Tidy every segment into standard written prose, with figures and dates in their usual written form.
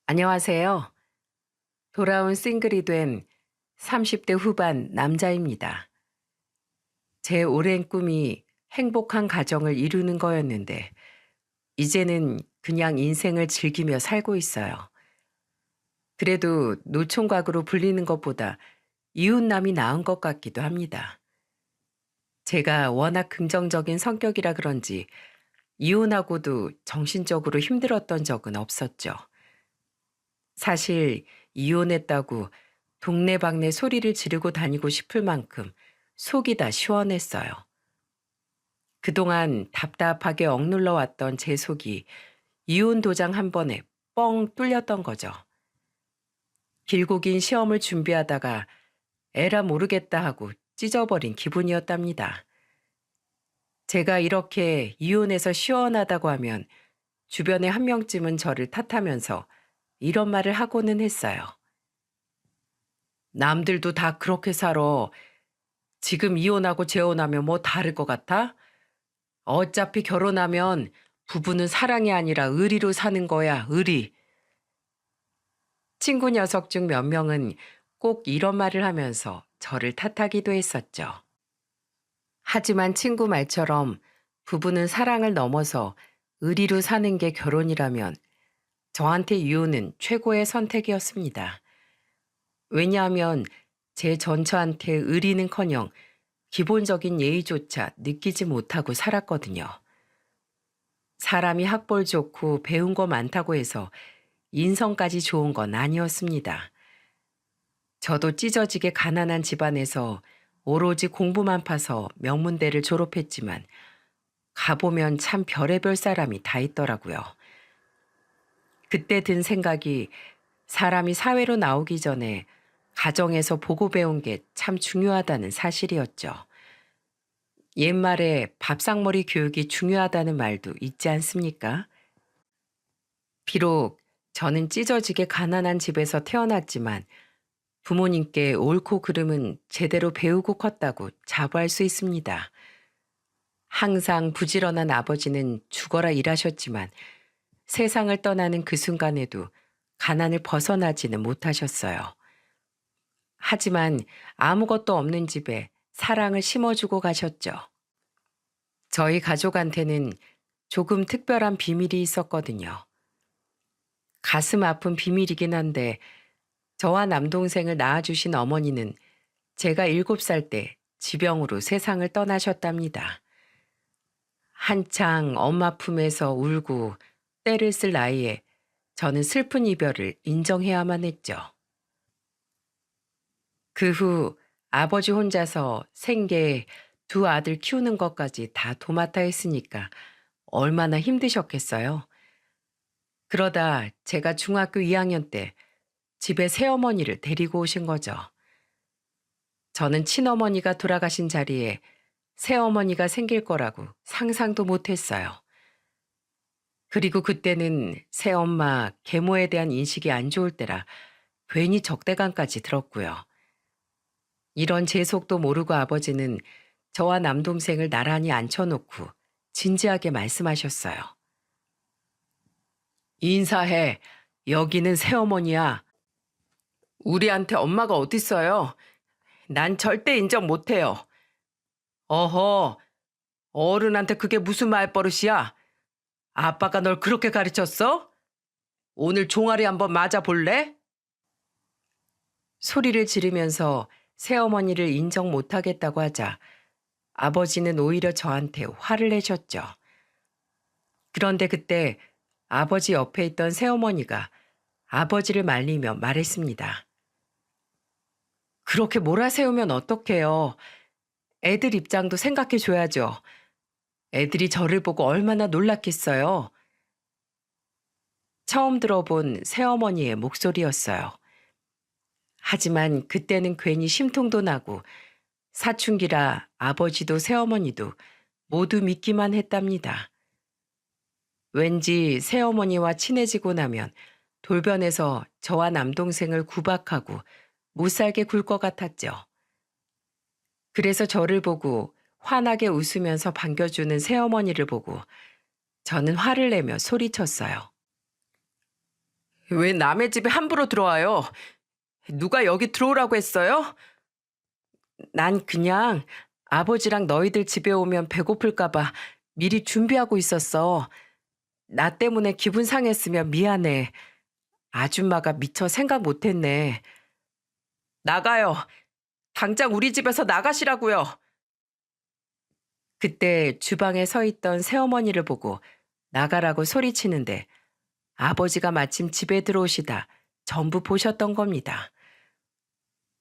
안녕하세요. 돌아온 싱글이 된 30대 후반 남자입니다. 제 오랜 꿈이 행복한 가정을 이루는 거였는데, 이제는 그냥 인생을 즐기며 살고 있어요. 그래도 노총각으로 불리는 것보다 이웃남이 나은 것 같기도 합니다. 제가 워낙 긍정적인 성격이라 그런지 이혼하고도 정신적으로 힘들었던 적은 없었죠. 사실 이혼했다고 동네방네 소리를 지르고 다니고 싶을 만큼 속이 다 시원했어요. 그동안 답답하게 억눌러 왔던 제 속이 이혼 도장 한 번에 뻥 뚫렸던 거죠. 길고 긴 시험을 준비하다가 에라 모르겠다 하고 찢어버린 기분이었답니다. 제가 이렇게 이혼해서 시원하다고 하면 주변에 한 명쯤은 저를 탓하면서 이런 말을 하고는 했어요. 남들도 다 그렇게 살아. 지금 이혼하고 재혼하면 뭐 다를 것 같아? 어차피 결혼하면 부부는 사랑이 아니라 의리로 사는 거야, 의리. 친구 녀석 중 몇 명은 꼭 이런 말을 하면서 저를 탓하기도 했었죠. 하지만 친구 말처럼 부부는 사랑을 넘어서 의리로 사는 게 결혼이라면 저한테 이혼은 최고의 선택이었습니다. 왜냐하면 제 전처한테 의리는커녕 기본적인 예의조차 느끼지 못하고 살았거든요. 사람이 학벌 좋고 배운 거 많다고 해서 인성까지 좋은 건 아니었습니다. 저도 찢어지게 가난한 집안에서 오로지 공부만 파서 명문대를 졸업했지만 가보면 참 별의별 사람이 다 있더라고요. 그때 든 생각이 사람이 사회로 나오기 전에 가정에서 보고 배운 게 참 중요하다는 사실이었죠. 옛말에 밥상머리 교육이 중요하다는 말도 있지 않습니까? 비록 저는 찢어지게 가난한 집에서 태어났지만 부모님께 옳고 그름은 제대로 배우고 컸다고 자부할 수 있습니다. 항상 부지런한 아버지는 죽어라 일하셨지만 세상을 떠나는 그 순간에도 가난을 벗어나지는 못하셨어요. 하지만 아무것도 없는 집에 사랑을 심어주고 가셨죠. 저희 가족한테는 조금 특별한 비밀이 있었거든요. 가슴 아픈 비밀이긴 한데 저와 남동생을 낳아주신 어머니는 제가 7살 때 지병으로 세상을 떠나셨답니다. 한창 엄마 품에서 울고 때를 쓸 나이에 저는 슬픈 이별을 인정해야만 했죠. 그 후 아버지 혼자서 생계 두 아들 키우는 것까지 다 도맡아 했으니까 얼마나 힘드셨겠어요. 그러다 제가 중학교 2학년 때 집에 새어머니를 데리고 오신 거죠. 저는 친어머니가 돌아가신 자리에 새어머니가 생길 거라고 상상도 못했어요. 그리고 그때는 새엄마, 계모에 대한 인식이 안 좋을 때라 괜히 적대감까지 들었고요. 이런 제 속도 모르고 아버지는 저와 남동생을 나란히 앉혀놓고 진지하게 말씀하셨어요. 인사해. 여기는 새어머니야. 우리한테 엄마가 어딨어요? 난 절대 인정 못해요. 어허, 어른한테 그게 무슨 말버릇이야? 아빠가 널 그렇게 가르쳤어? 오늘 종아리 한번 맞아볼래? 소리를 지르면서 새어머니를 인정 못하겠다고 하자 아버지는 오히려 저한테 화를 내셨죠. 그런데 그때 아버지 옆에 있던 새어머니가 아버지를 말리며 말했습니다. 그렇게 몰아세우면 어떡해요. 애들 입장도 생각해 줘야죠. 애들이 저를 보고 얼마나 놀랐겠어요. 처음 들어본 새어머니의 목소리였어요. 하지만 그때는 괜히 심통도 나고 사춘기라 아버지도 새어머니도 모두 믿기만 했답니다. 왠지 새어머니와 친해지고 나면 돌변해서 저와 남동생을 구박하고 못살게 굴 것 같았죠. 그래서 저를 보고 환하게 웃으면서 반겨주는 새어머니를 보고 저는 화를 내며 소리쳤어요. 왜 남의 집에 함부로 들어와요? 누가 여기 들어오라고 했어요? 난 그냥 아버지랑 너희들 집에 오면 배고플까봐 미리 준비하고 있었어. 나 때문에 기분 상했으면 미안해. 아줌마가 미처 생각 못했네. 나가요. 당장 우리 집에서 나가시라고요. 그때 주방에 서 있던 새어머니를 보고 나가라고 소리치는데 아버지가 마침 집에 들어오시다 전부 보셨던 겁니다.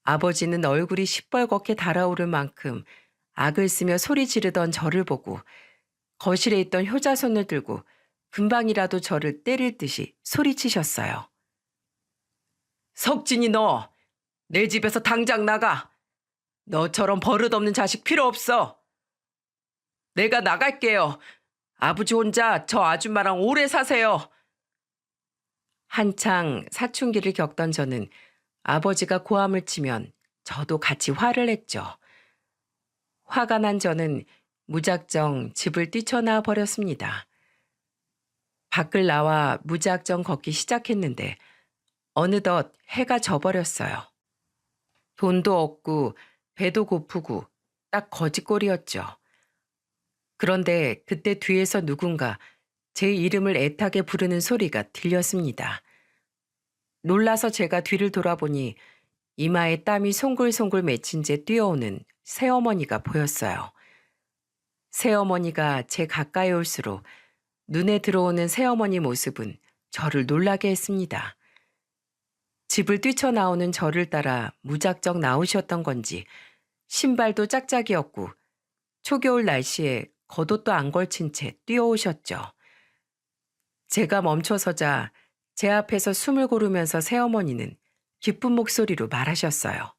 아버지는 얼굴이 시뻘겋게 달아오를 만큼 악을 쓰며 소리 지르던 저를 보고 거실에 있던 효자손을 들고 금방이라도 저를 때릴 듯이 소리치셨어요. 석진이 너, 내 집에서 당장 나가. 너처럼 버릇없는 자식 필요 없어. 내가 나갈게요. 아버지 혼자 저 아줌마랑 오래 사세요. 한창 사춘기를 겪던 저는 아버지가 고함을 치면 저도 같이 화를 냈죠. 화가 난 저는 무작정 집을 뛰쳐나와 버렸습니다. 밖을 나와 무작정 걷기 시작했는데 어느덧 해가 져버렸어요. 돈도 없고 배도 고프고 딱 거지꼴이었죠. 그런데 그때 뒤에서 누군가 제 이름을 애타게 부르는 소리가 들렸습니다. 놀라서 제가 뒤를 돌아보니 이마에 땀이 송글송글 맺힌 채 뛰어오는 새어머니가 보였어요. 새어머니가 제 가까이 올수록 눈에 들어오는 새어머니 모습은 저를 놀라게 했습니다. 집을 뛰쳐나오는 저를 따라 무작정 나오셨던 건지 신발도 짝짝이었고 초겨울 날씨에 겉옷도 안 걸친 채 뛰어오셨죠. 제가 멈춰서자 제 앞에서 숨을 고르면서 새어머니는 기쁜 목소리로 말하셨어요.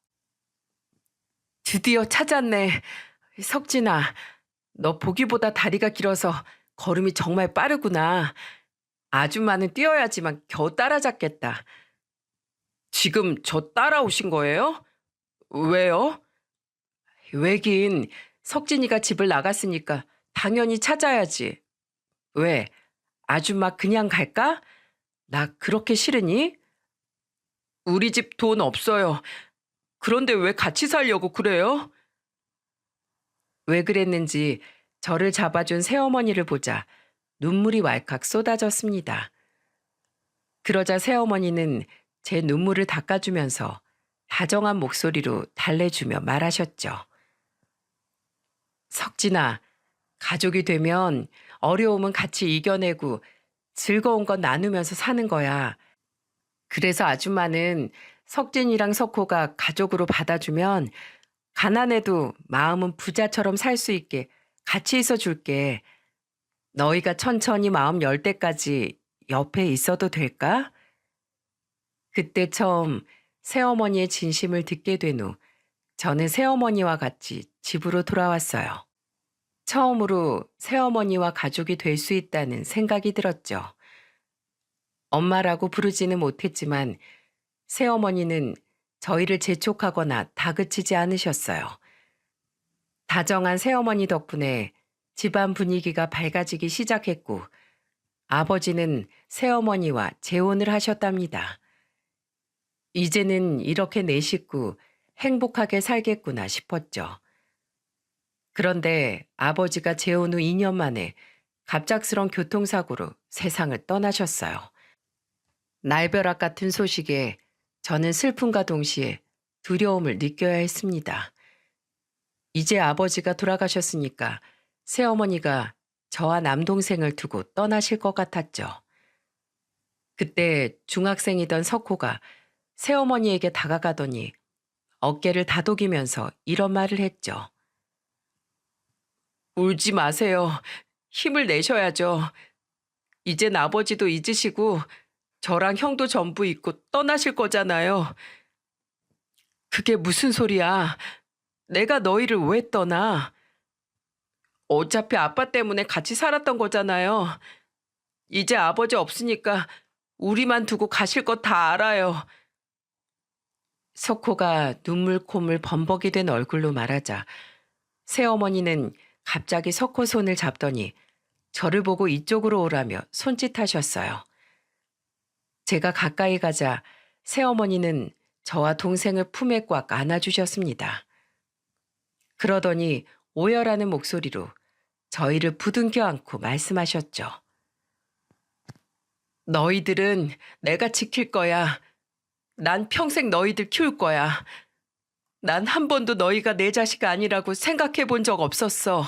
드디어 찾았네. 석진아, 너 보기보다 다리가 길어서 걸음이 정말 빠르구나. 아줌마는 뛰어야지만 겨우 따라잡겠다. 지금 저 따라오신 거예요? 왜요? 왜긴 석진이가 집을 나갔으니까 당연히 찾아야지. 왜? 아줌마 그냥 갈까? 나 그렇게 싫으니? 우리 집 돈 없어요. 그런데 왜 같이 살려고 그래요? 왜 그랬는지 저를 잡아준 새어머니를 보자 눈물이 왈칵 쏟아졌습니다. 그러자 새어머니는 제 눈물을 닦아주면서 다정한 목소리로 달래주며 말하셨죠. 석진아, 가족이 되면 어려움은 같이 이겨내고 즐거운 건 나누면서 사는 거야. 그래서 아줌마는 석진이랑 석호가 가족으로 받아주면 가난해도 마음은 부자처럼 살 수 있게 같이 있어 줄게. 너희가 천천히 마음 열 때까지 옆에 있어도 될까? 그때 처음 새어머니의 진심을 듣게 된 후 저는 새어머니와 같이 집으로 돌아왔어요. 처음으로 새어머니와 가족이 될 수 있다는 생각이 들었죠. 엄마라고 부르지는 못했지만 새어머니는 저희를 재촉하거나 다그치지 않으셨어요. 다정한 새어머니 덕분에 집안 분위기가 밝아지기 시작했고 아버지는 새어머니와 재혼을 하셨답니다. 이제는 이렇게 내 식구 행복하게 살겠구나 싶었죠. 그런데 아버지가 재혼 후 2년 만에 갑작스런 교통사고로 세상을 떠나셨어요. 날벼락 같은 소식에 저는 슬픔과 동시에 두려움을 느껴야 했습니다. 이제 아버지가 돌아가셨으니까 새어머니가 저와 남동생을 두고 떠나실 것 같았죠. 그때 중학생이던 석호가 새어머니에게 다가가더니 어깨를 다독이면서 이런 말을 했죠. 울지 마세요. 힘을 내셔야죠. 이젠 아버지도 잊으시고 저랑 형도 전부 잊고 떠나실 거잖아요. 그게 무슨 소리야. 내가 너희를 왜 떠나? 어차피 아빠 때문에 같이 살았던 거잖아요. 이제 아버지 없으니까 우리만 두고 가실 거 다 알아요. 석호가 눈물 콧물 범벅이 된 얼굴로 말하자 새어머니는 갑자기 석호 손을 잡더니 저를 보고 이쪽으로 오라며 손짓하셨어요. 제가 가까이 가자 새어머니는 저와 동생을 품에 꽉 안아주셨습니다. 그러더니 오열하는 목소리로 저희를 부둥켜 안고 말씀하셨죠. 너희들은 내가 지킬 거야. 난 평생 너희들 키울 거야. 난 한 번도 너희가 내 자식 아니라고 생각해 본 적 없었어.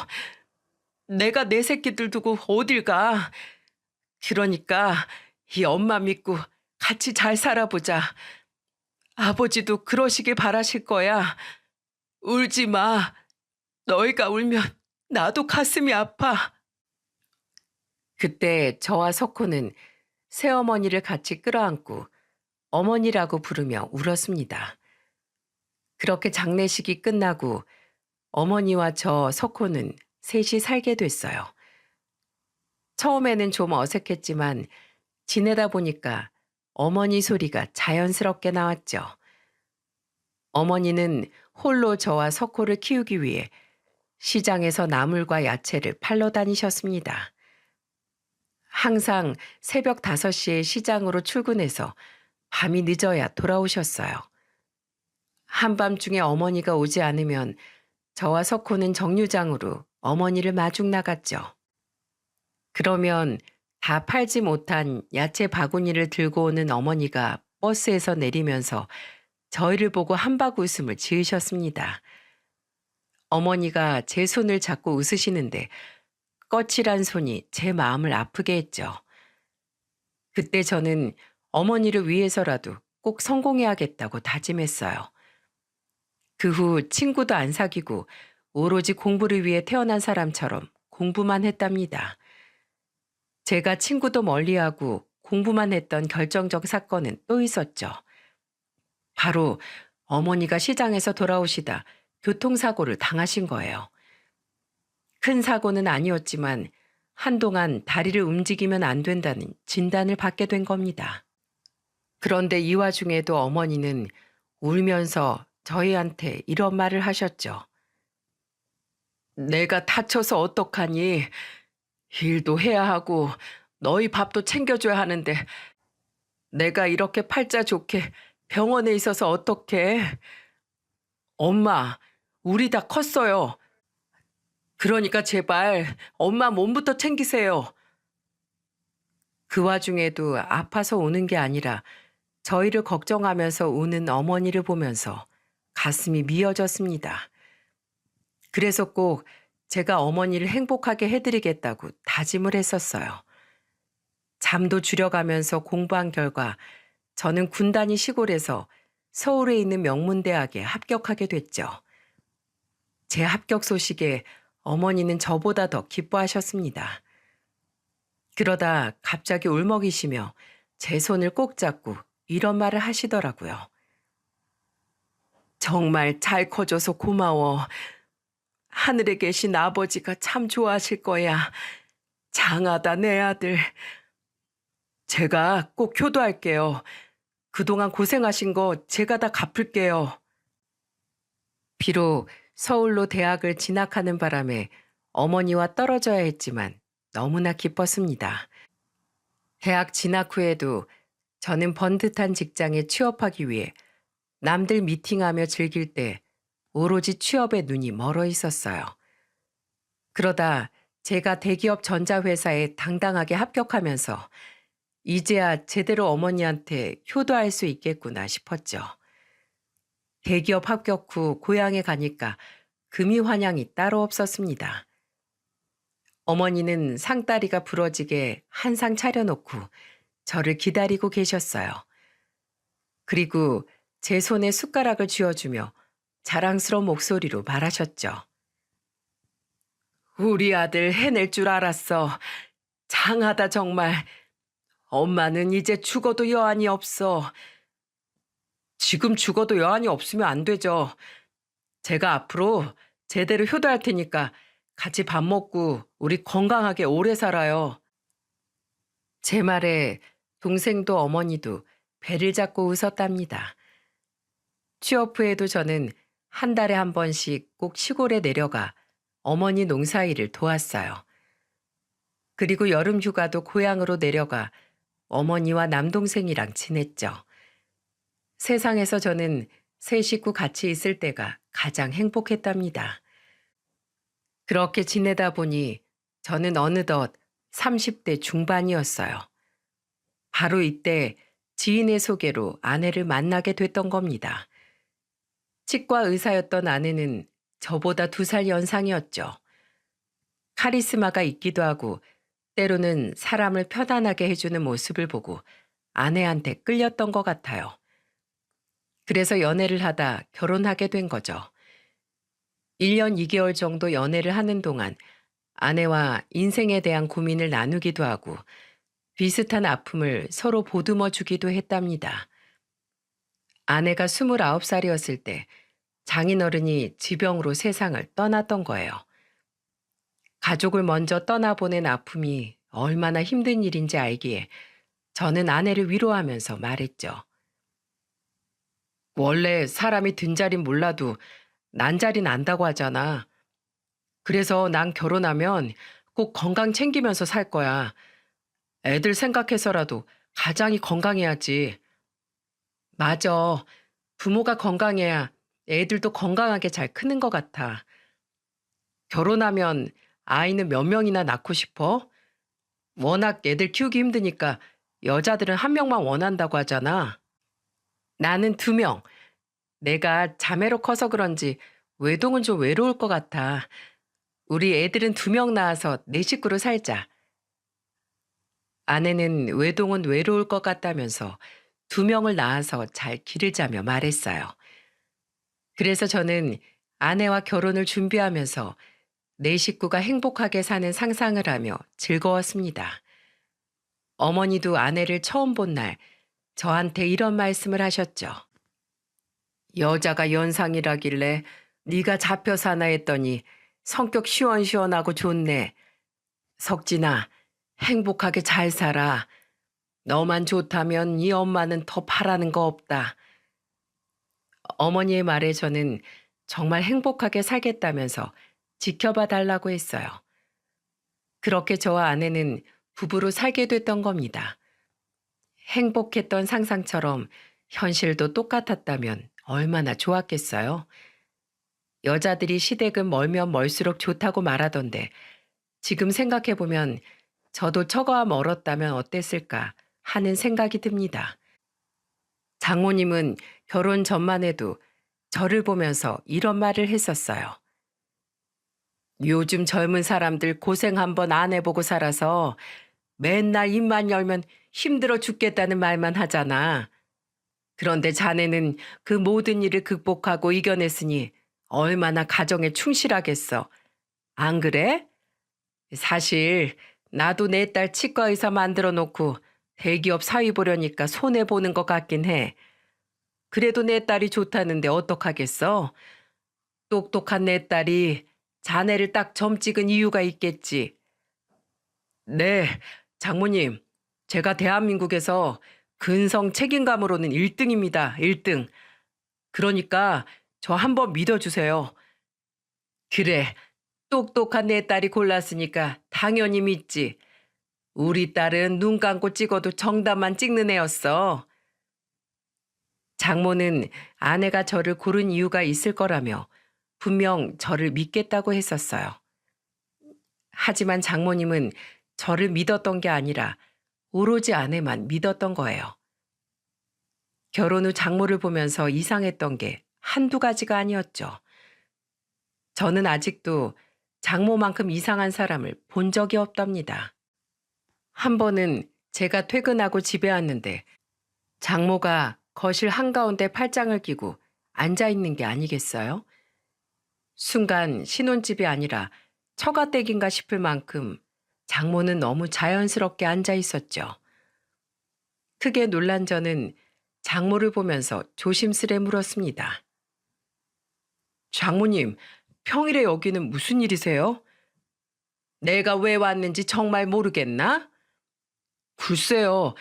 내가 내 새끼들 두고 어딜 가. 그러니까 이 엄마 믿고 같이 잘 살아보자. 아버지도 그러시길 바라실 거야. 울지 마. 너희가 울면 나도 가슴이 아파. 그때 저와 석호는 새어머니를 같이 끌어안고 어머니라고 부르며 울었습니다. 그렇게 장례식이 끝나고 어머니와 저 석호는 셋이 살게 됐어요. 처음에는 좀 어색했지만 지내다 보니까 어머니 소리가 자연스럽게 나왔죠. 어머니는 홀로 저와 석호를 키우기 위해 시장에서 나물과 야채를 팔러 다니셨습니다. 항상 새벽 5시에 시장으로 출근해서 밤이 늦어야 돌아오셨어요. 한밤중에 어머니가 오지 않으면 저와 석호는 정류장으로 어머니를 마중 나갔죠. 그러면 다 팔지 못한 야채 바구니를 들고 오는 어머니가 버스에서 내리면서 저희를 보고 한박 웃음을 지으셨습니다. 어머니가 제 손을 잡고 웃으시는데 거칠한 손이 제 마음을 아프게 했죠. 그때 저는 어머니를 위해서라도 꼭 성공해야겠다고 다짐했어요. 그 후 친구도 안 사귀고 오로지 공부를 위해 태어난 사람처럼 공부만 했답니다. 제가 친구도 멀리하고 공부만 했던 결정적 사건은 또 있었죠. 바로 어머니가 시장에서 돌아오시다 교통사고를 당하신 거예요. 큰 사고는 아니었지만 한동안 다리를 움직이면 안 된다는 진단을 받게 된 겁니다. 그런데 이 와중에도 어머니는 울면서 저희한테 이런 말을 하셨죠. 내가 다쳐서 어떡하니? 일도 해야 하고 너희 밥도 챙겨줘야 하는데 내가 이렇게 팔자 좋게 병원에 있어서 어떡해? 엄마, 우리 다 컸어요. 그러니까 제발 엄마 몸부터 챙기세요. 그 와중에도 아파서 우는 게 아니라 저희를 걱정하면서 우는 어머니를 보면서 가슴이 미어졌습니다. 그래서 꼭 제가 어머니를 행복하게 해드리겠다고 다짐을 했었어요. 잠도 줄여가면서 공부한 결과 저는 군단위 시골에서 서울에 있는 명문대학에 합격하게 됐죠. 제 합격 소식에 어머니는 저보다 더 기뻐하셨습니다. 그러다 갑자기 울먹이시며 제 손을 꼭 잡고 이런 말을 하시더라고요. 정말 잘 커줘서 고마워. 하늘에 계신 아버지가 참 좋아하실 거야. 장하다 내 아들. 제가 꼭 효도할게요. 그동안 고생하신 거 제가 다 갚을게요. 비록 서울로 대학을 진학하는 바람에 어머니와 떨어져야 했지만 너무나 기뻤습니다. 대학 진학 후에도 저는 번듯한 직장에 취업하기 위해 남들 미팅하며 즐길 때 오로지 취업에 눈이 멀어 있었어요. 그러다 제가 대기업 전자회사에 당당하게 합격하면서 이제야 제대로 어머니한테 효도할 수 있겠구나 싶었죠. 대기업 합격 후 고향에 가니까 금이 환영이 따로 없었습니다. 어머니는 상다리가 부러지게 한 상 차려놓고 저를 기다리고 계셨어요. 그리고 제 손에 숟가락을 쥐어주며 자랑스러운 목소리로 말하셨죠. 우리 아들 해낼 줄 알았어. 장하다 정말. 엄마는 이제 죽어도 여한이 없어. 지금 죽어도 여한이 없으면 안 되죠. 제가 앞으로 제대로 효도할 테니까 같이 밥 먹고 우리 건강하게 오래 살아요. 제 말에 동생도 어머니도 배를 잡고 웃었답니다. 취업 후에도 저는 한 달에 한 번씩 꼭 시골에 내려가 어머니 농사일을 도왔어요. 그리고 여름 휴가도 고향으로 내려가 어머니와 남동생이랑 지냈죠. 세상에서 저는 세 식구 같이 있을 때가 가장 행복했답니다. 그렇게 지내다 보니 저는 어느덧 30대 중반이었어요. 바로 이때 지인의 소개로 아내를 만나게 됐던 겁니다. 치과 의사였던 아내는 저보다 2살 연상이었죠. 카리스마가 있기도 하고 때로는 사람을 편안하게 해주는 모습을 보고 아내한테 끌렸던 것 같아요. 그래서 연애를 하다 결혼하게 된 거죠. 1년 2개월 정도 연애를 하는 동안 아내와 인생에 대한 고민을 나누기도 하고 비슷한 아픔을 서로 보듬어 주기도 했답니다. 아내가 29살이었을 때 장인어른이 지병으로 세상을 떠났던 거예요. 가족을 먼저 떠나보낸 아픔이 얼마나 힘든 일인지 알기에 저는 아내를 위로하면서 말했죠. 원래 사람이 든 자린 몰라도 난 자린 안다고 하잖아. 그래서 난 결혼하면 꼭 건강 챙기면서 살 거야. 애들 생각해서라도 가장이 건강해야지. 맞아. 부모가 건강해야 애들도 건강하게 잘 크는 것 같아. 결혼하면 아이는 몇 명이나 낳고 싶어? 워낙 애들 키우기 힘드니까 여자들은 1명만 원한다고 하잖아. 나는 2명. 내가 자매로 커서 그런지 외동은 좀 외로울 것 같아. 우리 애들은 2명 낳아서 4식구로 살자. 아내는 외동은 외로울 것 같다면서 2명을 낳아서 잘 기르자며 말했어요. 그래서 저는 아내와 결혼을 준비하면서 4식구가 행복하게 사는 상상을 하며 즐거웠습니다. 어머니도 아내를 처음 본 날 저한테 이런 말씀을 하셨죠. 여자가 연상이라길래 네가 잡혀 사나 했더니 성격 시원시원하고 좋네. 석진아, 행복하게 잘 살아. 너만 좋다면 이 엄마는 더 바라는 거 없다. 어머니의 말에 저는 정말 행복하게 살겠다면서 지켜봐 달라고 했어요. 그렇게 저와 아내는 부부로 살게 됐던 겁니다. 행복했던 상상처럼 현실도 똑같았다면 얼마나 좋았겠어요. 여자들이 시댁은 멀면 멀수록 좋다고 말하던데 지금 생각해보면 저도 처가 멀었다면 어땠을까 하는 생각이 듭니다. 장모님은 결혼 전만 해도 저를 보면서 이런 말을 했었어요. 요즘 젊은 사람들 고생 한번 안 해보고 살아서 맨날 입만 열면 힘들어 죽겠다는 말만 하잖아. 그런데 자네는 그 모든 일을 극복하고 이겨냈으니 얼마나 가정에 충실하겠어. 안 그래? 사실 나도 내 딸 치과 의사 만들어 놓고 대기업 사위 보려니까 손해보는 것 같긴 해. 그래도 내 딸이 좋다는데 어떡하겠어? 똑똑한 내 딸이 자네를 딱 점 찍은 이유가 있겠지. 네, 장모님. 제가 대한민국에서 근성 책임감으로는 1등입니다. 1등. 그러니까 저 한번 믿어주세요. 그래, 똑똑한 내 딸이 골랐으니까 당연히 믿지. 우리 딸은 눈 감고 찍어도 정답만 찍는 애였어. 장모는 아내가 저를 고른 이유가 있을 거라며 분명 저를 믿겠다고 했었어요. 하지만 장모님은 저를 믿었던 게 아니라 오로지 아내만 믿었던 거예요. 결혼 후 장모를 보면서 이상했던 게 한두 가지가 아니었죠. 저는 아직도 장모만큼 이상한 사람을 본 적이 없답니다. 한 번은 제가 퇴근하고 집에 왔는데 장모가 거실 한가운데 팔짱을 끼고 앉아있는 게 아니겠어요? 순간 신혼집이 아니라 처가댁인가 싶을 만큼 장모는 너무 자연스럽게 앉아 있었죠. 크게 놀란 저는 장모를 보면서 조심스레 물었습니다. 장모님, 평일에 여기는 무슨 일이세요? 내가 왜 왔는지 정말 모르겠나? 글쎄요,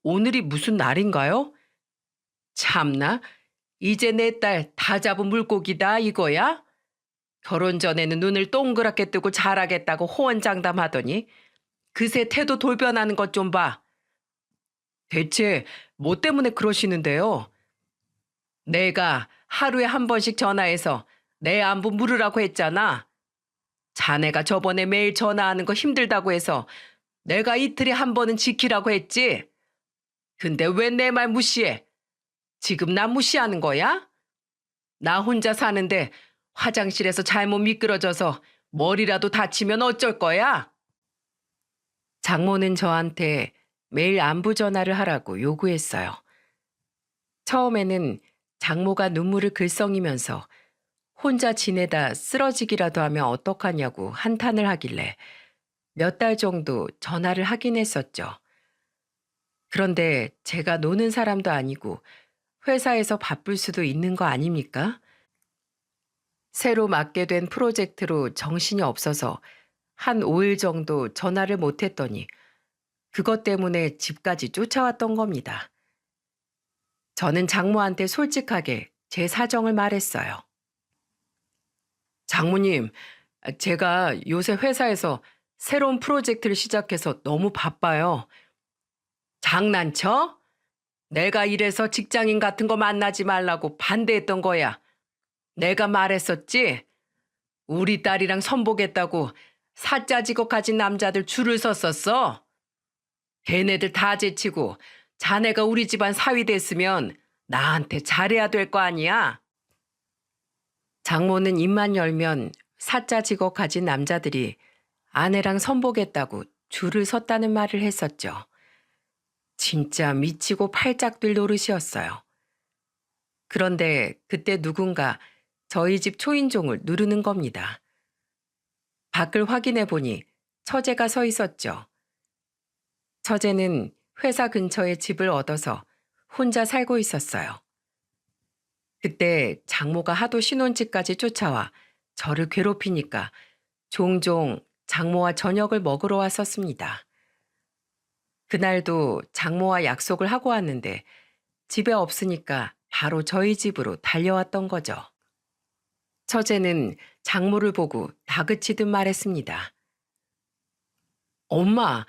오늘이 무슨 날인가요? 참나, 이제 내 딸 다 잡은 물고기다 이거야? 결혼 전에는 눈을 동그랗게 뜨고 잘하겠다고 호언장담하더니 그새 태도 돌변하는 것 좀 봐. 대체 뭐 때문에 그러시는데요? 내가 하루에 한 번씩 전화해서 내 안부 물으라고 했잖아. 자네가 저번에 매일 전화하는 거 힘들다고 해서 내가 이틀에 한 번은 지키라고 했지. 근데 왜 내 말 무시해? 지금 나 무시하는 거야? 나 혼자 사는데 화장실에서 잘못 미끄러져서 머리라도 다치면 어쩔 거야? 장모는 저한테 매일 안부 전화를 하라고 요구했어요. 처음에는 장모가 눈물을 글썽이면서 혼자 지내다 쓰러지기라도 하면 어떡하냐고 한탄을 하길래 몇 달 정도 전화를 하긴 했었죠. 그런데 제가 노는 사람도 아니고 회사에서 바쁠 수도 있는 거 아닙니까? 새로 맡게 된 프로젝트로 정신이 없어서 한 5일 정도 전화를 못 했더니 그것 때문에 집까지 쫓아왔던 겁니다. 저는 장모한테 솔직하게 제 사정을 말했어요. 장모님, 제가 요새 회사에서 새로운 프로젝트를 시작해서 너무 바빠요. 장난쳐? 내가 이래서 직장인 같은 거 만나지 말라고 반대했던 거야. 내가 말했었지? 우리 딸이랑 선보겠다고 사짜 직업 가진 남자들 줄을 섰었어. 걔네들 다 제치고 자네가 우리 집안 사위 됐으면 나한테 잘해야 될 거 아니야? 장모는 입만 열면 사짜 직업 가진 남자들이 아내랑 선보겠다고 줄을 섰다는 말을 했었죠. 진짜 미치고 팔짝 뛸 노릇이었어요. 그런데 그때 누군가 저희 집 초인종을 누르는 겁니다. 밖을 확인해 보니 처제가 서 있었죠. 처제는 회사 근처에 집을 얻어서 혼자 살고 있었어요. 그때 장모가 하도 신혼집까지 쫓아와 저를 괴롭히니까 종종 장모와 저녁을 먹으러 왔었습니다. 그날도 장모와 약속을 하고 왔는데 집에 없으니까 바로 저희 집으로 달려왔던 거죠. 처제는 장모를 보고 다그치듯 말했습니다. 엄마,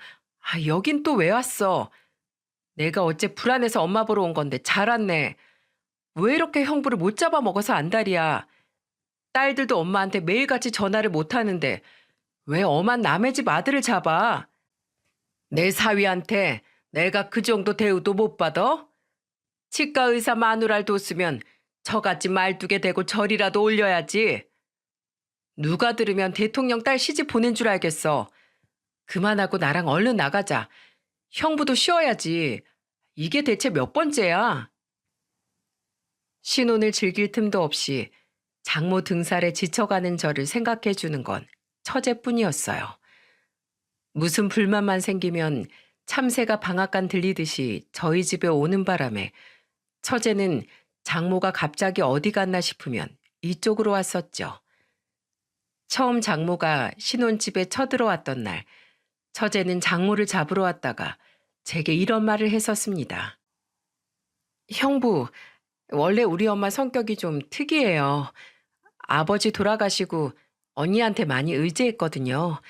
여긴 또 왜 왔어? 내가 어째 불안해서 엄마 보러 온 건데 잘 왔네. 왜 이렇게 형부를 못 잡아먹어서 안달이야. 딸들도 엄마한테 매일같이 전화를 못 하는데 왜 엄한 남의 집 아들을 잡아? 내 사위한테 내가 그 정도 대우도 못 받아? 치과 의사 마누라를 뒀으면 저같이 말뚝에 대고 절이라도 올려야지. 누가 들으면 대통령 딸 시집 보낸 줄 알겠어. 그만하고 나랑 얼른 나가자. 형부도 쉬어야지. 이게 대체 몇 번째야? 신혼을 즐길 틈도 없이 장모 등살에 지쳐가는 저를 생각해 주는 건 처제뿐이었어요. 무슨 불만만 생기면 참새가 방앗간 들리듯이 저희 집에 오는 바람에 처제는 장모가 갑자기 어디 갔나 싶으면 이쪽으로 왔었죠. 처음 장모가 신혼집에 쳐들어왔던 날, 처제는 장모를 잡으러 왔다가 제게 이런 말을 했었습니다. 형부, 원래 우리 엄마 성격이 좀 특이해요. 아버지 돌아가시고 언니한테 많이 의지했거든요.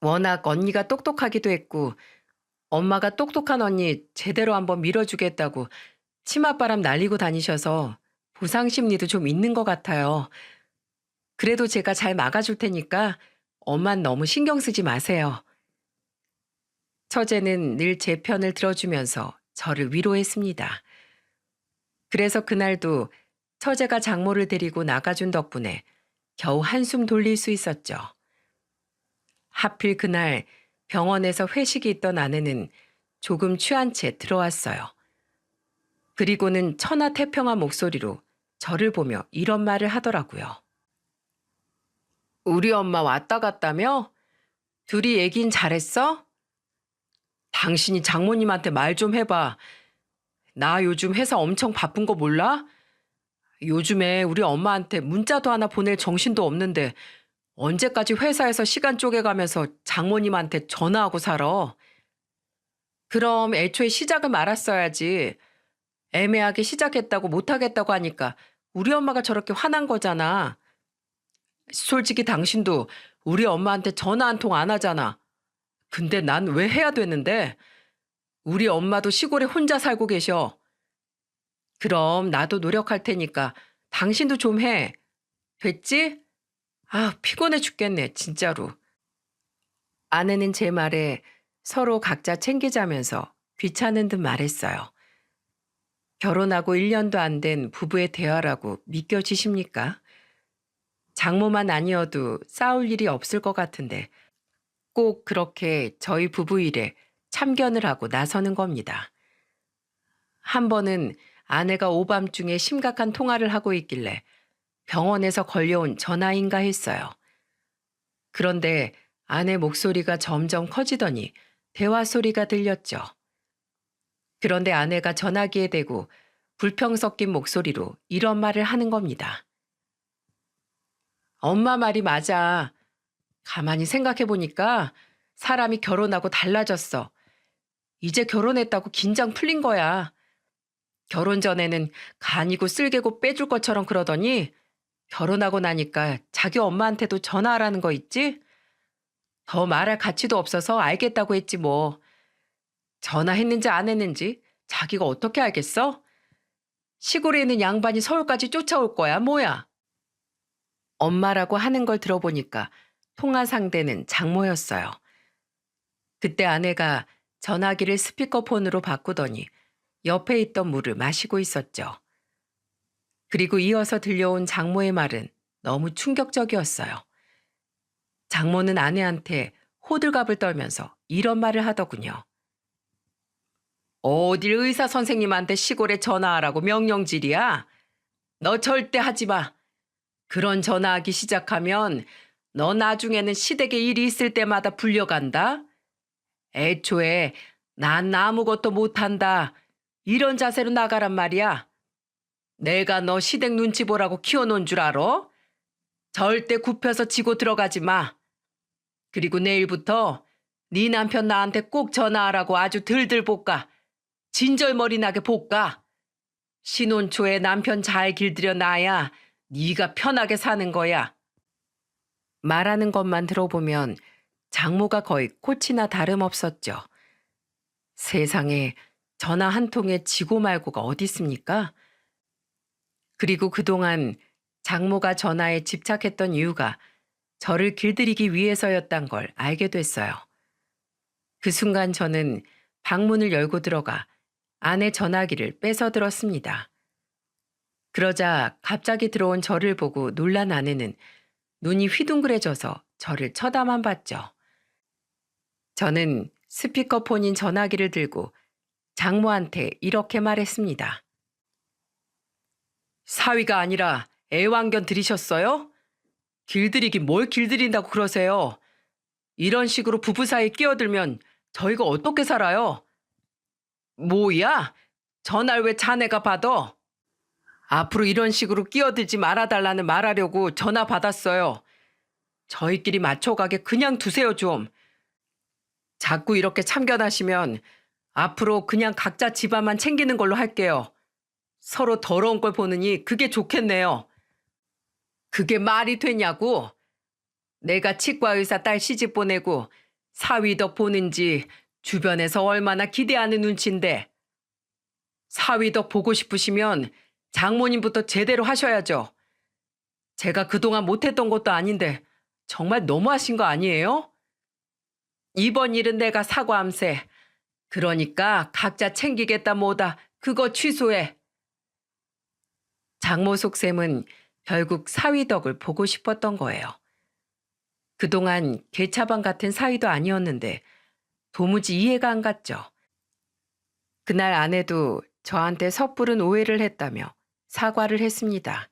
워낙 언니가 똑똑하기도 했고 엄마가 똑똑한 언니 제대로 한번 밀어주겠다고 치맛바람 날리고 다니셔서 보상 심리도 좀 있는 것 같아요. 그래도 제가 잘 막아줄 테니까 엄만 너무 신경 쓰지 마세요. 처제는 늘 제 편을 들어주면서 저를 위로했습니다. 그래서 그날도 처제가 장모를 데리고 나가준 덕분에 겨우 한숨 돌릴 수 있었죠. 하필 그날 병원에서 회식이 있던 아내는 조금 취한 채 들어왔어요. 그리고는 천하태평한 목소리로 저를 보며 이런 말을 하더라고요. 우리 엄마 왔다 갔다며? 둘이 얘긴 잘했어? 당신이 장모님한테 말 좀 해봐. 나 요즘 회사 엄청 바쁜 거 몰라? 요즘에 우리 엄마한테 문자도 하나 보낼 정신도 없는데 언제까지 회사에서 시간 쪼개가면서 장모님한테 전화하고 살아? 그럼 애초에 시작을 말았어야지. 애매하게 시작했다고 못하겠다고 하니까 우리 엄마가 저렇게 화난 거잖아. 솔직히 당신도 우리 엄마한테 전화 한 통 안 하잖아. 근데 난 왜 해야 되는데? 우리 엄마도 시골에 혼자 살고 계셔. 그럼 나도 노력할 테니까 당신도 좀 해. 됐지? 아, 피곤해 죽겠네, 진짜로. 아내는 제 말에 서로 각자 챙기자면서 귀찮은 듯 말했어요. 결혼하고 1년도 안 된 부부의 대화라고 믿겨지십니까? 장모만 아니어도 싸울 일이 없을 것 같은데 꼭 그렇게 저희 부부 일에 참견을 하고 나서는 겁니다. 한 번은 아내가 오밤중에 심각한 통화를 하고 있길래 병원에서 걸려온 전화인가 했어요. 그런데 아내 목소리가 점점 커지더니 대화 소리가 들렸죠. 그런데 아내가 전화기에 대고 불평 섞인 목소리로 이런 말을 하는 겁니다. 엄마 말이 맞아. 가만히 생각해보니까 사람이 결혼하고 달라졌어. 이제 결혼했다고 긴장 풀린 거야. 결혼 전에는 간이고 쓸개고 빼줄 것처럼 그러더니 결혼하고 나니까 자기 엄마한테도 전화하라는 거 있지? 더 말할 가치도 없어서 알겠다고 했지 뭐. 전화했는지 안 했는지 자기가 어떻게 알겠어? 시골에 있는 양반이 서울까지 쫓아올 거야 뭐야. 엄마라고 하는 걸 들어보니까 통화 상대는 장모였어요. 그때 아내가 전화기를 스피커폰으로 바꾸더니 옆에 있던 물을 마시고 있었죠. 그리고 이어서 들려온 장모의 말은 너무 충격적이었어요. 장모는 아내한테 호들갑을 떨면서 이런 말을 하더군요. 어딜 의사 선생님한테 시골에 전화하라고 명령질이야? 너 절대 하지 마. 그런 전화하기 시작하면 너 나중에는 시댁에 일이 있을 때마다 불려간다. 애초에 난 아무것도 못한다. 이런 자세로 나가란 말이야. 내가 너 시댁 눈치 보라고 키워놓은 줄 알아? 절대 굽혀서 지고 들어가지 마. 그리고 내일부터 네 남편 나한테 꼭 전화하라고 아주 들들 볶아. 진절머리 나게 볶아. 신혼 초에 남편 잘 길들여 놔야 네가 편하게 사는 거야. 말하는 것만 들어보면 장모가 거의 꽃이나 다름없었죠. 세상에 전화 한 통에 지고 말고가 어디 있습니까? 그리고 그동안 장모가 전화에 집착했던 이유가 저를 길들이기 위해서였단 걸 알게 됐어요. 그 순간 저는 방문을 열고 들어가 아내 전화기를 뺏어 들었습니다. 그러자 갑자기 들어온 저를 보고 놀란 아내는 눈이 휘둥그레져서 저를 쳐다만 봤죠. 저는 스피커폰인 전화기를 들고 장모한테 이렇게 말했습니다. 사위가 아니라 애완견 들이셨어요? 길들이기 뭘 길들인다고 그러세요? 이런 식으로 부부 사이에 끼어들면 저희가 어떻게 살아요? 뭐야? 전화를 왜 자네가 받아? 앞으로 이런 식으로 끼어들지 말아달라는 말하려고 전화 받았어요. 저희끼리 맞춰가게 그냥 두세요 좀. 자꾸 이렇게 참견하시면 앞으로 그냥 각자 집안만 챙기는 걸로 할게요. 서로 더러운 걸 보느니 그게 좋겠네요. 그게 말이 되냐고? 내가 치과의사 딸 시집 보내고 사위 덕 보는지 주변에서 얼마나 기대하는 눈치인데. 사위 덕 보고 싶으시면 장모님부터 제대로 하셔야죠. 제가 그동안 못했던 것도 아닌데 정말 너무하신 거 아니에요? 이번 일은 내가 사과함세. 그러니까 각자 챙기겠다 뭐다 그거 취소해. 장모 속셈은 결국 사위 덕을 보고 싶었던 거예요. 그동안 개차반 같은 사위도 아니었는데 도무지 이해가 안 갔죠. 그날 아내도 저한테 섣부른 오해를 했다며 사과를 했습니다.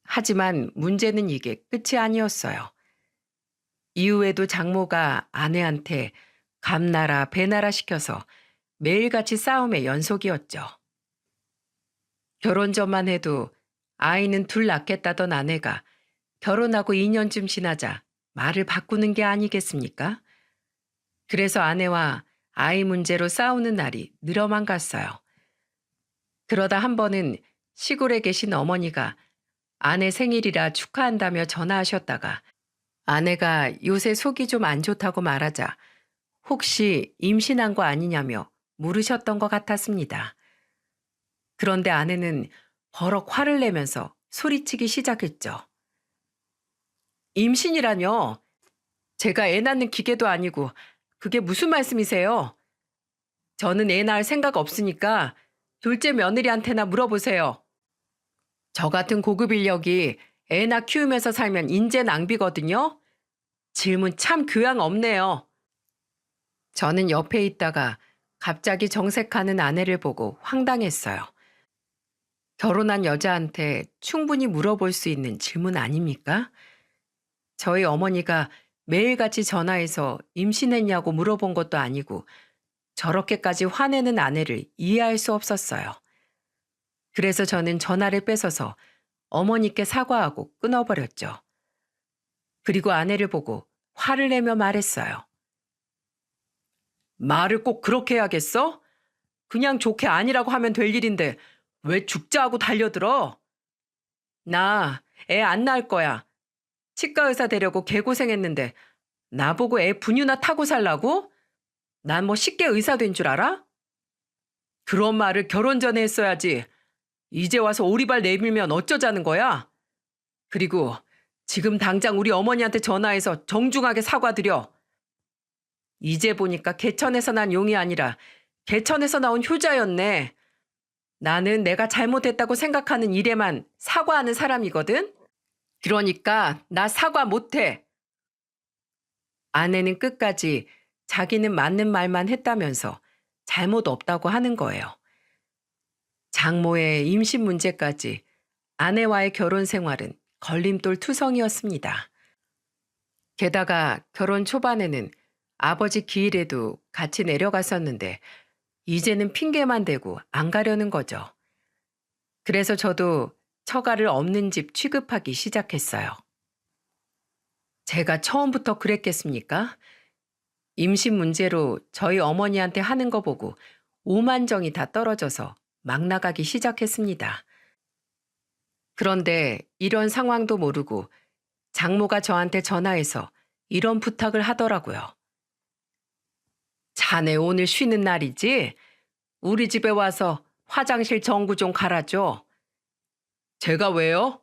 하지만 문제는 이게 끝이 아니었어요. 이후에도 장모가 아내한테 감나라 배나라 시켜서 매일같이 싸움의 연속이었죠. 결혼 전만 해도 아이는 둘 낳겠다던 아내가 결혼하고 2년쯤 지나자 말을 바꾸는 게 아니겠습니까? 그래서 아내와 아이 문제로 싸우는 날이 늘어만 갔어요. 그러다 한 번은 시골에 계신 어머니가 아내 생일이라 축하한다며 전화하셨다가 아내가 요새 속이 좀 안 좋다고 말하자 혹시 임신한 거 아니냐며 물으셨던 것 같았습니다. 그런데 아내는 버럭 화를 내면서 소리치기 시작했죠. 임신이라뇨? 제가 애 낳는 기계도 아니고 그게 무슨 말씀이세요? 저는 애 낳을 생각 없으니까 둘째 며느리한테나 물어보세요. 저 같은 고급 인력이 애 낳 키우면서 살면 인재 낭비거든요. 질문 참 교양 없네요. 저는 옆에 있다가 갑자기 정색하는 아내를 보고 황당했어요. 결혼한 여자한테 충분히 물어볼 수 있는 질문 아닙니까? 저희 어머니가 매일같이 전화해서 임신했냐고 물어본 것도 아니고 저렇게까지 화내는 아내를 이해할 수 없었어요. 그래서 저는 전화를 뺏어서 어머니께 사과하고 끊어버렸죠. 그리고 아내를 보고 화를 내며 말했어요. 말을 꼭 그렇게 해야겠어? 그냥 좋게 아니라고 하면 될 일인데 왜 죽자 하고 달려들어? 나 애 안 낳을 거야. 치과 의사 되려고 개고생했는데 나보고 애 분유나 타고 살라고? 난 뭐 쉽게 의사 된 줄 알아? 그런 말을 결혼 전에 했어야지. 이제 와서 오리발 내밀면 어쩌자는 거야? 그리고 지금 당장 우리 어머니한테 전화해서 정중하게 사과드려. 이제 보니까 개천에서 난 용이 아니라 개천에서 나온 효자였네. 나는 내가 잘못했다고 생각하는 일에만 사과하는 사람이거든? 그러니까 나 사과 못해. 아내는 끝까지 자기는 맞는 말만 했다면서 잘못 없다고 하는 거예요. 장모의 임신 문제까지 아내와의 결혼 생활은 걸림돌 투성이었습니다. 게다가 결혼 초반에는 아버지 기일에도 같이 내려갔었는데 이제는 핑계만 대고 안 가려는 거죠. 그래서 저도 처가를 없는 집 취급하기 시작했어요. 제가 처음부터 그랬겠습니까? 임신 문제로 저희 어머니한테 하는 거 보고 오만정이 다 떨어져서 막 나가기 시작했습니다. 그런데 이런 상황도 모르고 장모가 저한테 전화해서 이런 부탁을 하더라고요. 자네 오늘 쉬는 날이지? 우리 집에 와서 화장실 전구 좀 갈아줘. 제가 왜요?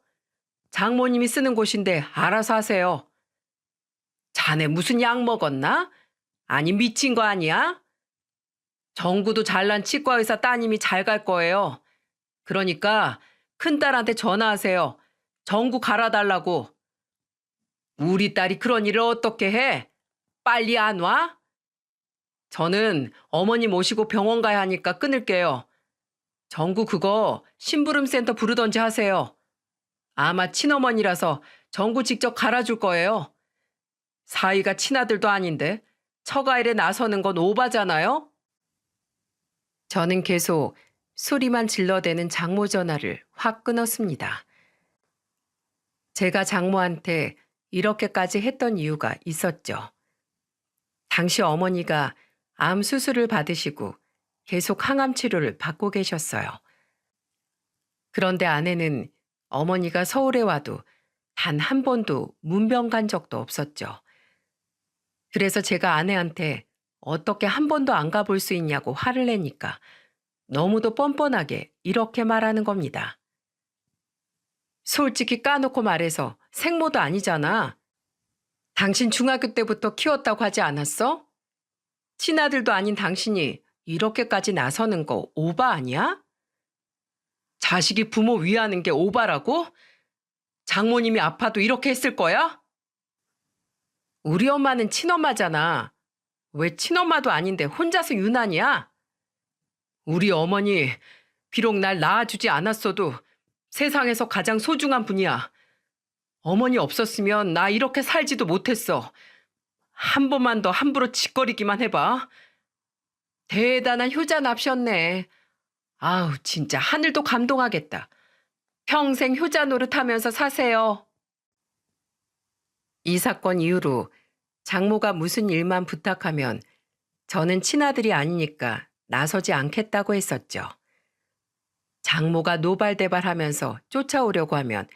장모님이 쓰는 곳인데 알아서 하세요. 자네 무슨 약 먹었나? 아니 미친 거 아니야? 전구도 잘난 치과의사 따님이 잘 갈 거예요. 그러니까 큰딸한테 전화하세요. 전구 갈아달라고. 우리 딸이 그런 일을 어떻게 해? 빨리 안 와? 저는 어머니 모시고 병원 가야 하니까 끊을게요. 전구 그거 심부름센터 부르던지 하세요. 아마 친어머니라서 전구 직접 갈아줄 거예요. 사이가 친아들도 아닌데 처가일에 나서는 건 오바잖아요? 저는 계속 소리만 질러대는 장모 전화를 확 끊었습니다. 제가 장모한테 이렇게까지 했던 이유가 있었죠. 당시 어머니가 암 수술을 받으시고 계속 항암 치료를 받고 계셨어요. 그런데 아내는 어머니가 서울에 와도 단 한 번도 문병 간 적도 없었죠. 그래서 제가 아내한테 어떻게 한 번도 안 가볼 수 있냐고 화를 내니까 너무도 뻔뻔하게 이렇게 말하는 겁니다. 솔직히 까놓고 말해서 생모도 아니잖아. 당신 중학교 때부터 키웠다고 하지 않았어? 친아들도 아닌 당신이 이렇게까지 나서는 거 오바 아니야? 자식이 부모 위하는 게 오바라고? 장모님이 아파도 이렇게 했을 거야? 우리 엄마는 친엄마잖아. 왜 친엄마도 아닌데 혼자서 유난이야? 우리 어머니 비록 날 낳아주지 않았어도 세상에서 가장 소중한 분이야. 어머니 없었으면 나 이렇게 살지도 못했어. 한 번만 더 함부로 짓거리기만 해봐. 대단한 효자 납셨네. 아우 진짜 하늘도 감동하겠다. 평생 효자 노릇하면서 사세요. 이 사건 이후로 장모가 무슨 일만 부탁하면 저는 친아들이 아니니까 나서지 않겠다고 했었죠. 장모가 노발대발하면서 쫓아오려고 하면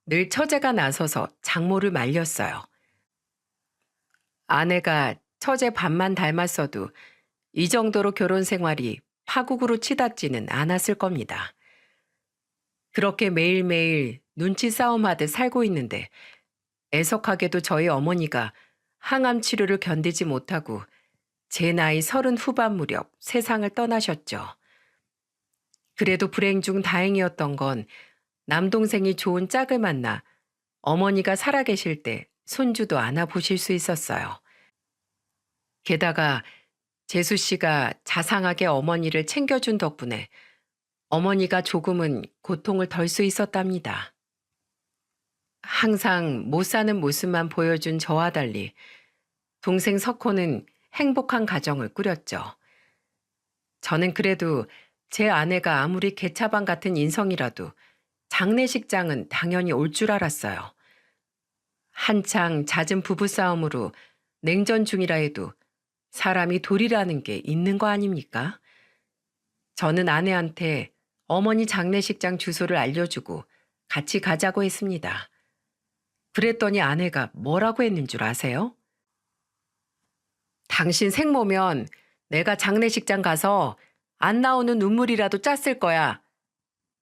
늘 처제가 나서서 장모를 말렸어요. 아내가 처제 밥만 닮았어도 이 정도로 결혼 생활이 파국으로 치닫지는 않았을 겁니다. 그렇게 매일매일 눈치 싸움하듯 살고 있는데 애석하게도 저희 어머니가 항암 치료를 견디지 못하고 제 나이 30 후반 무렵 세상을 떠나셨죠. 그래도 불행 중 다행이었던 건 남동생이 좋은 짝을 만나 어머니가 살아계실 때 손주도 안아보실 수 있었어요. 게다가 재수 씨가 자상하게 어머니를 챙겨준 덕분에 어머니가 조금은 고통을 덜 수 있었답니다. 항상 못 사는 모습만 보여준 저와 달리 동생 석호는 행복한 가정을 꾸렸죠. 저는 그래도 제 아내가 아무리 개차반 같은 인성이라도 장례식장은 당연히 올 줄 알았어요. 한창 잦은 부부싸움으로 냉전 중이라 해도 사람이 돌이라는 게 있는 거 아닙니까? 저는 아내한테 어머니 장례식장 주소를 알려주고 같이 가자고 했습니다. 그랬더니 아내가 뭐라고 했는 줄 아세요? 당신 생모면 내가 장례식장 가서 안 나오는 눈물이라도 짰을 거야.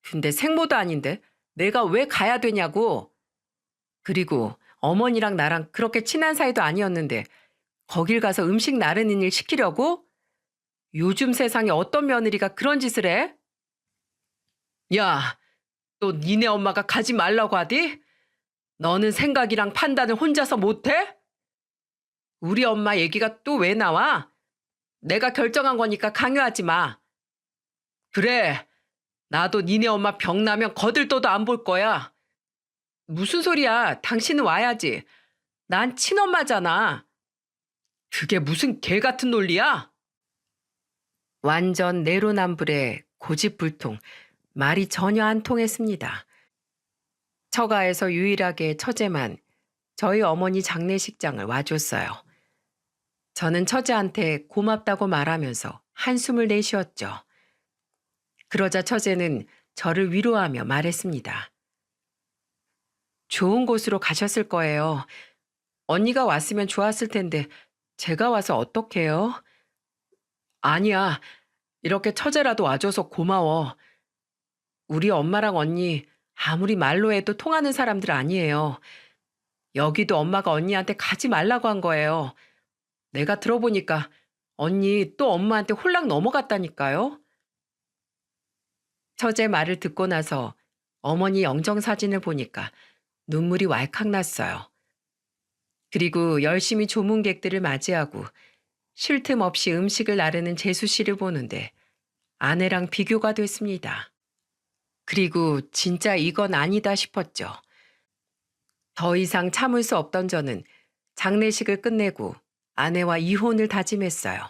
근데 생모도 아닌데 내가 왜 가야 되냐고. 그리고 어머니랑 나랑 그렇게 친한 사이도 아니었는데 거길 가서 음식 나르는 일 시키려고? 요즘 세상에 어떤 며느리가 그런 짓을 해? 야, 또 니네 엄마가 가지 말라고 하디? 너는 생각이랑 판단을 혼자서 못해? 우리 엄마 얘기가 또 왜 나와? 내가 결정한 거니까 강요하지 마. 그래, 나도 니네 엄마 병나면 거들떠도 안 볼 거야. 무슨 소리야? 당신은 와야지. 난 친엄마잖아. 그게 무슨 개 같은 논리야? 완전 내로남불의 고집불통, 말이 전혀 안 통했습니다. 처가에서 유일하게 처제만 저희 어머니 장례식장을 와줬어요. 저는 처제한테 고맙다고 말하면서 한숨을 내쉬었죠. 그러자 처제는 저를 위로하며 말했습니다. 좋은 곳으로 가셨을 거예요. 언니가 왔으면 좋았을 텐데 제가 와서 어떡해요? 아니야. 이렇게 처제라도 와줘서 고마워. 우리 엄마랑 언니 아무리 말로 해도 통하는 사람들 아니에요. 여기도 엄마가 언니한테 가지 말라고 한 거예요. 내가 들어보니까 언니 또 엄마한테 홀랑 넘어갔다니까요. 처제 말을 듣고 나서 어머니 영정사진을 보니까 눈물이 왈칵 났어요. 그리고 열심히 조문객들을 맞이하고 쉴 틈 없이 음식을 나르는 재수 씨를 보는데 아내랑 비교가 됐습니다. 그리고 진짜 이건 아니다 싶었죠. 더 이상 참을 수 없던 저는 장례식을 끝내고 아내와 이혼을 다짐했어요.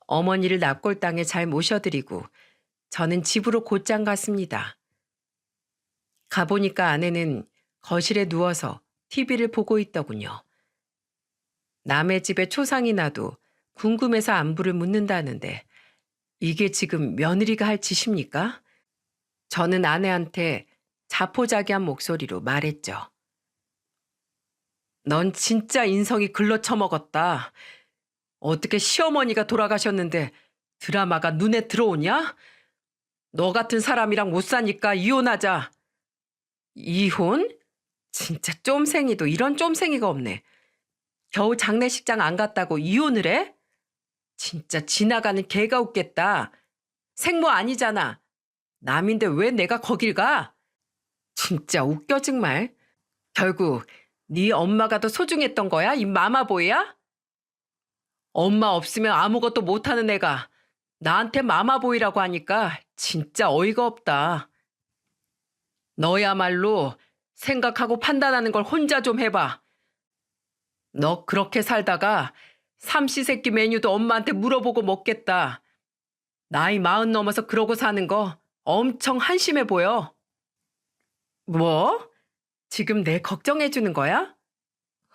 어머니를 납골당에 잘 모셔드리고 저는 집으로 곧장 갔습니다. 가보니까 아내는 거실에 누워서 TV를 보고 있더군요. 남의 집에 초상이 나도 궁금해서 안부를 묻는다는데 이게 지금 며느리가 할 짓입니까? 저는 아내한테 자포자기한 목소리로 말했죠. 넌 진짜 인성이 글러쳐먹었다. 어떻게 시어머니가 돌아가셨는데 드라마가 눈에 들어오냐? 너 같은 사람이랑 못 사니까 이혼하자. 이혼? 진짜 쫌생이도 이런 쫌생이가 없네. 겨우 장례식장 안 갔다고 이혼을 해? 진짜 지나가는 개가 웃겠다. 생모 아니잖아. 남인데 왜 내가 거길 가? 진짜 웃겨 정말. 결국 네 엄마가 더 소중했던 거야? 이 마마보이야? 엄마 없으면 아무것도 못하는 애가 나한테 마마보이라고 하니까 진짜 어이가 없다. 너야말로 생각하고 판단하는 걸 혼자 좀 해봐. 너 그렇게 살다가 삼시세끼 메뉴도 엄마한테 물어보고 먹겠다. 나이 40 넘어서 그러고 사는 거 엄청 한심해 보여. 뭐? 지금 내 걱정해 주는 거야?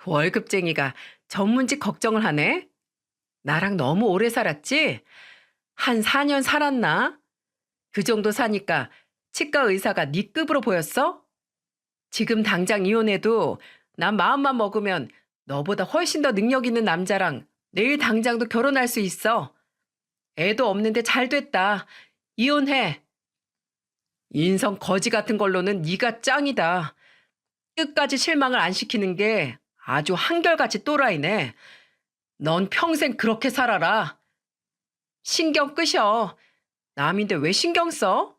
월급쟁이가 전문직 걱정을 하네? 나랑 너무 오래 살았지? 한 4년 살았나? 그 정도 사니까 치과 의사가 네 급으로 보였어? 지금 당장 이혼해도 난 마음만 먹으면 너보다 훨씬 더 능력 있는 남자랑 내일 당장도 결혼할 수 있어. 애도 없는데 잘 됐다. 이혼해. 인성 거지 같은 걸로는 네가 짱이다. 끝까지 실망을 안 시키는 게 아주 한결같이 또라이네. 넌 평생 그렇게 살아라. 신경 끄셔. 남인데 왜 신경 써?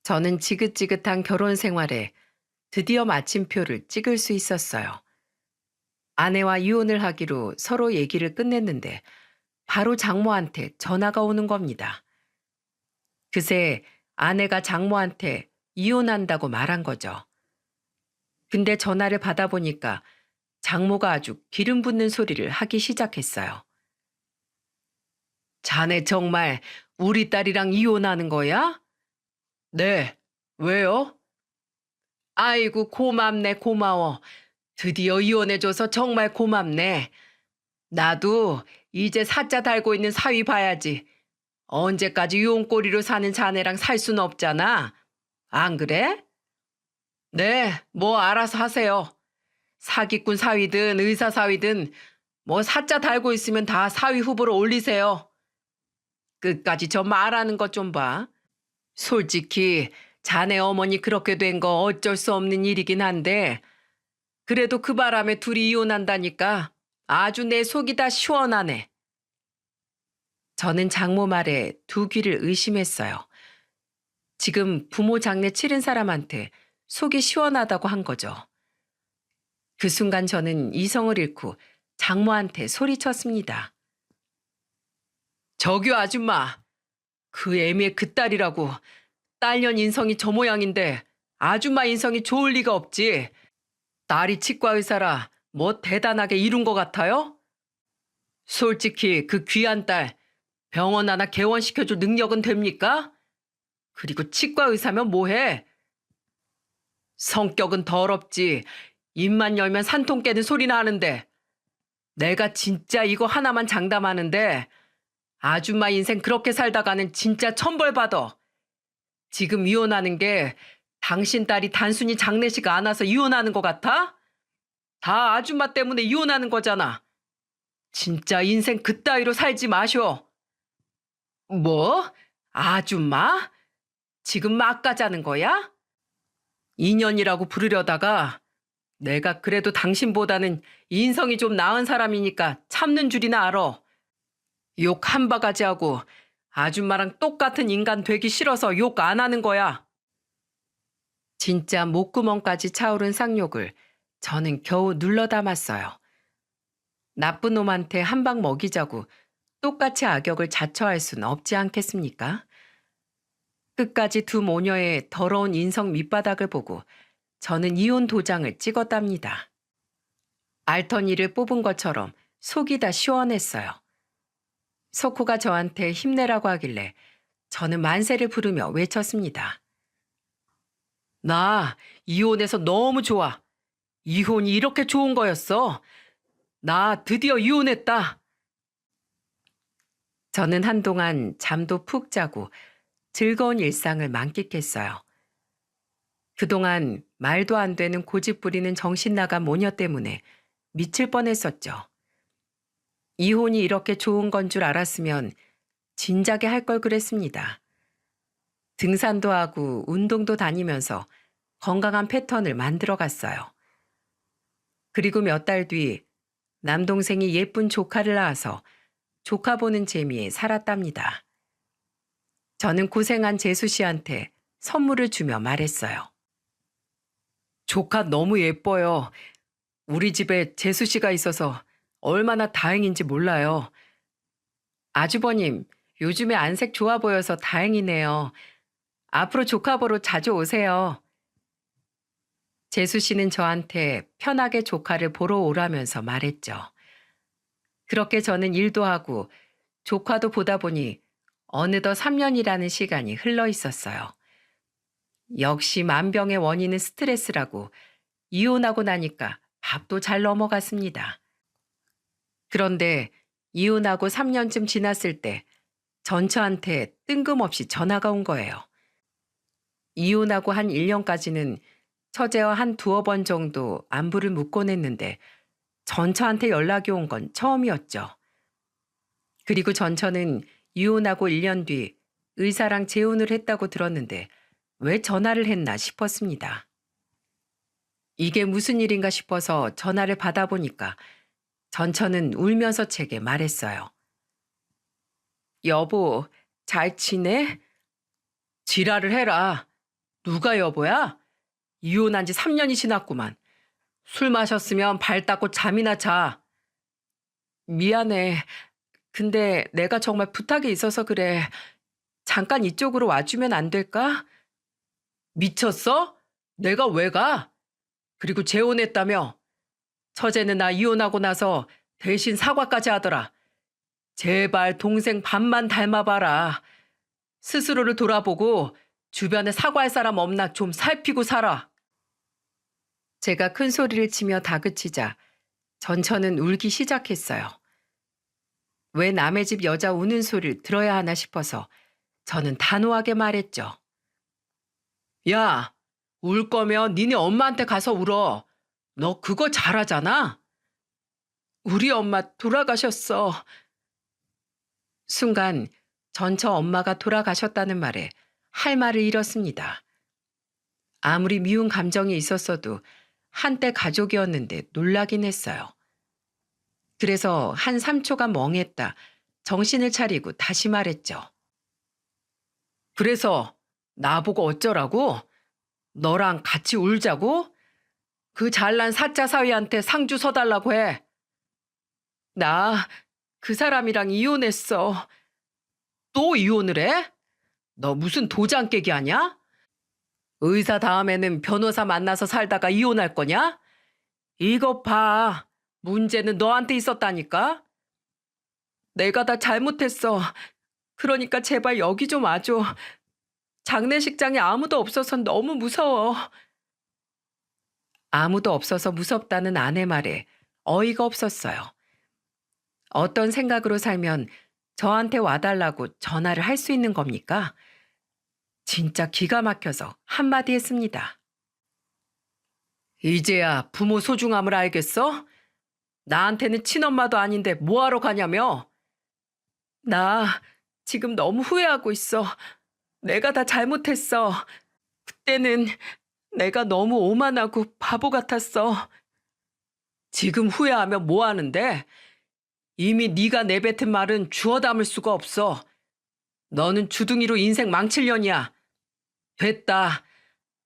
저는 지긋지긋한 결혼 생활에 드디어 마침표를 찍을 수 있었어요. 아내와 이혼을 하기로 서로 얘기를 끝냈는데 바로 장모한테 전화가 오는 겁니다. 그새 아내가 장모한테 이혼한다고 말한 거죠. 근데 전화를 받아보니까 장모가 아주 기름 붓는 소리를 하기 시작했어요. 자네 정말 우리 딸이랑 이혼하는 거야? 네. 왜요? 아이고 고맙네 고마워. 드디어 이혼해줘서 정말 고맙네. 나도 이제 사자 달고 있는 사위 봐야지. 언제까지 이혼꼬리로 사는 자네랑 살 순 없잖아. 안 그래? 네, 뭐 알아서 하세요. 사기꾼 사위든 의사 사위든 뭐 사자 달고 있으면 다 사위 후보로 올리세요. 끝까지 저 말하는 것 좀 봐. 솔직히 자네 어머니 그렇게 된 거 어쩔 수 없는 일이긴 한데 그래도 그 바람에 둘이 이혼한다니까 아주 내 속이 다 시원하네. 저는 장모 말에 두 귀를 의심했어요. 지금 부모 장례 치른 사람한테 속이 시원하다고 한 거죠. 그 순간 저는 이성을 잃고 장모한테 소리쳤습니다. 저기 아줌마, 그 애미의 그 딸이라고 딸년 인성이 저 모양인데 아줌마 인성이 좋을 리가 없지. 딸이 치과 의사라 뭐 대단하게 이룬 것 같아요? 솔직히 그 귀한 딸 병원 하나 개원시켜줄 능력은 됩니까? 그리고 치과 의사면 뭐해? 성격은 더럽지. 입만 열면 산통 깨는 소리나 하는데 내가 진짜 이거 하나만 장담하는데 아줌마 인생 그렇게 살다가는 진짜 천벌받아. 지금 이혼하는 게 당신 딸이 단순히 장례식 안 와서 이혼하는 것 같아? 다 아줌마 때문에 이혼하는 거잖아. 진짜 인생 그따위로 살지 마쇼. 뭐? 아줌마? 지금 막 가자는 거야? 인연이라고 부르려다가 내가 그래도 당신보다는 인성이 좀 나은 사람이니까 참는 줄이나 알아. 욕 한 바가지 하고 아줌마랑 똑같은 인간 되기 싫어서 욕 안 하는 거야. 진짜 목구멍까지 차오른 쌍욕을 저는 겨우 눌러 담았어요. 나쁜 놈한테 한 방 먹이자고 똑같이 악역을 자처할 순 없지 않겠습니까? 끝까지 두 모녀의 더러운 인성 밑바닥을 보고 저는 이혼 도장을 찍었답니다. 알턴이를 뽑은 것처럼 속이 다 시원했어요. 석호가 저한테 힘내라고 하길래 저는 만세를 부르며 외쳤습니다. 나 이혼해서 너무 좋아. 이혼이 이렇게 좋은 거였어. 나 드디어 이혼했다. 저는 한동안 잠도 푹 자고 즐거운 일상을 만끽했어요. 그동안 말도 안 되는 고집 부리는 정신 나간 모녀 때문에 미칠 뻔했었죠. 이혼이 이렇게 좋은 건 줄 알았으면 진작에 할 걸 그랬습니다. 등산도 하고 운동도 다니면서 건강한 패턴을 만들어 갔어요. 그리고 몇 달 뒤 남동생이 예쁜 조카를 낳아서 조카 보는 재미에 살았답니다. 저는 고생한 재수 씨한테 선물을 주며 말했어요. 조카 너무 예뻐요. 우리 집에 재수 씨가 있어서 얼마나 다행인지 몰라요. 아주버님, 요즘에 안색 좋아 보여서 다행이네요. 앞으로 조카 보러 자주 오세요. 재수 씨는 저한테 편하게 조카를 보러 오라면서 말했죠. 그렇게 저는 일도 하고 조카도 보다 보니 어느덧 3년이라는 시간이 흘러 있었어요. 역시 만병의 원인은 스트레스라고 이혼하고 나니까 밥도 잘 넘어갔습니다. 그런데 이혼하고 3년쯤 지났을 때 전처한테 뜬금없이 전화가 온 거예요. 이혼하고 한 1년까지는 처제와 한 두어 번 정도 안부를 묻곤 했는데 전처한테 연락이 온 건 처음이었죠. 그리고 전처는 이혼하고 1년 뒤 의사랑 재혼을 했다고 들었는데 왜 전화를 했나 싶었습니다. 이게 무슨 일인가 싶어서 전화를 받아보니까 전처는 울면서 제게 말했어요. 여보, 잘 지내? 지랄을 해라. 누가 여보야? 이혼한 지 3년이 지났구만. 술 마셨으면 발 닦고 잠이나 자. 미안해. 근데 내가 정말 부탁이 있어서 그래. 잠깐 이쪽으로 와주면 안 될까? 미쳤어? 내가 왜 가? 그리고 재혼했다며? 처제는 나 이혼하고 나서 대신 사과까지 하더라. 제발 동생 반만 닮아봐라. 스스로를 돌아보고 주변에 사과할 사람 없나 좀 살피고 살아. 제가 큰 소리를 치며 다그치자 전처는 울기 시작했어요. 왜 남의 집 여자 우는 소리를 들어야 하나 싶어서 저는 단호하게 말했죠. 야, 울 거면 니네 엄마한테 가서 울어. 너 그거 잘하잖아. 우리 엄마 돌아가셨어. 순간 전처 엄마가 돌아가셨다는 말에 할 말을 잃었습니다. 아무리 미운 감정이 있었어도 한때 가족이었는데 놀라긴 했어요. 그래서 한 3초간 멍했다 정신을 차리고 다시 말했죠. 그래서 나보고 어쩌라고? 너랑 같이 울자고? 그 잘난 사짜 사위한테 상주 서달라고 해. 나 그 사람이랑 이혼했어. 또 이혼을 해? 너 무슨 도장 깨기 하냐? 의사 다음에는 변호사 만나서 살다가 이혼할 거냐? 이것 봐. 문제는 너한테 있었다니까? 내가 다 잘못했어. 그러니까 제발 여기 좀 와줘. 장례식장에 아무도 없어서 너무 무서워. 아무도 없어서 무섭다는 아내 말에 어이가 없었어요. 어떤 생각으로 살면 저한테 와달라고 전화를 할 수 있는 겁니까? 진짜 기가 막혀서 한마디 했습니다. 이제야 부모 소중함을 알겠어? 나한테는 친엄마도 아닌데 뭐하러 가냐며? 나 지금 너무 후회하고 있어. 내가 다 잘못했어. 그때는 내가 너무 오만하고 바보 같았어. 지금 후회하면 뭐 하는데? 이미 네가 내뱉은 말은 주워 담을 수가 없어. 너는 주둥이로 인생 망칠 년이야. 됐다.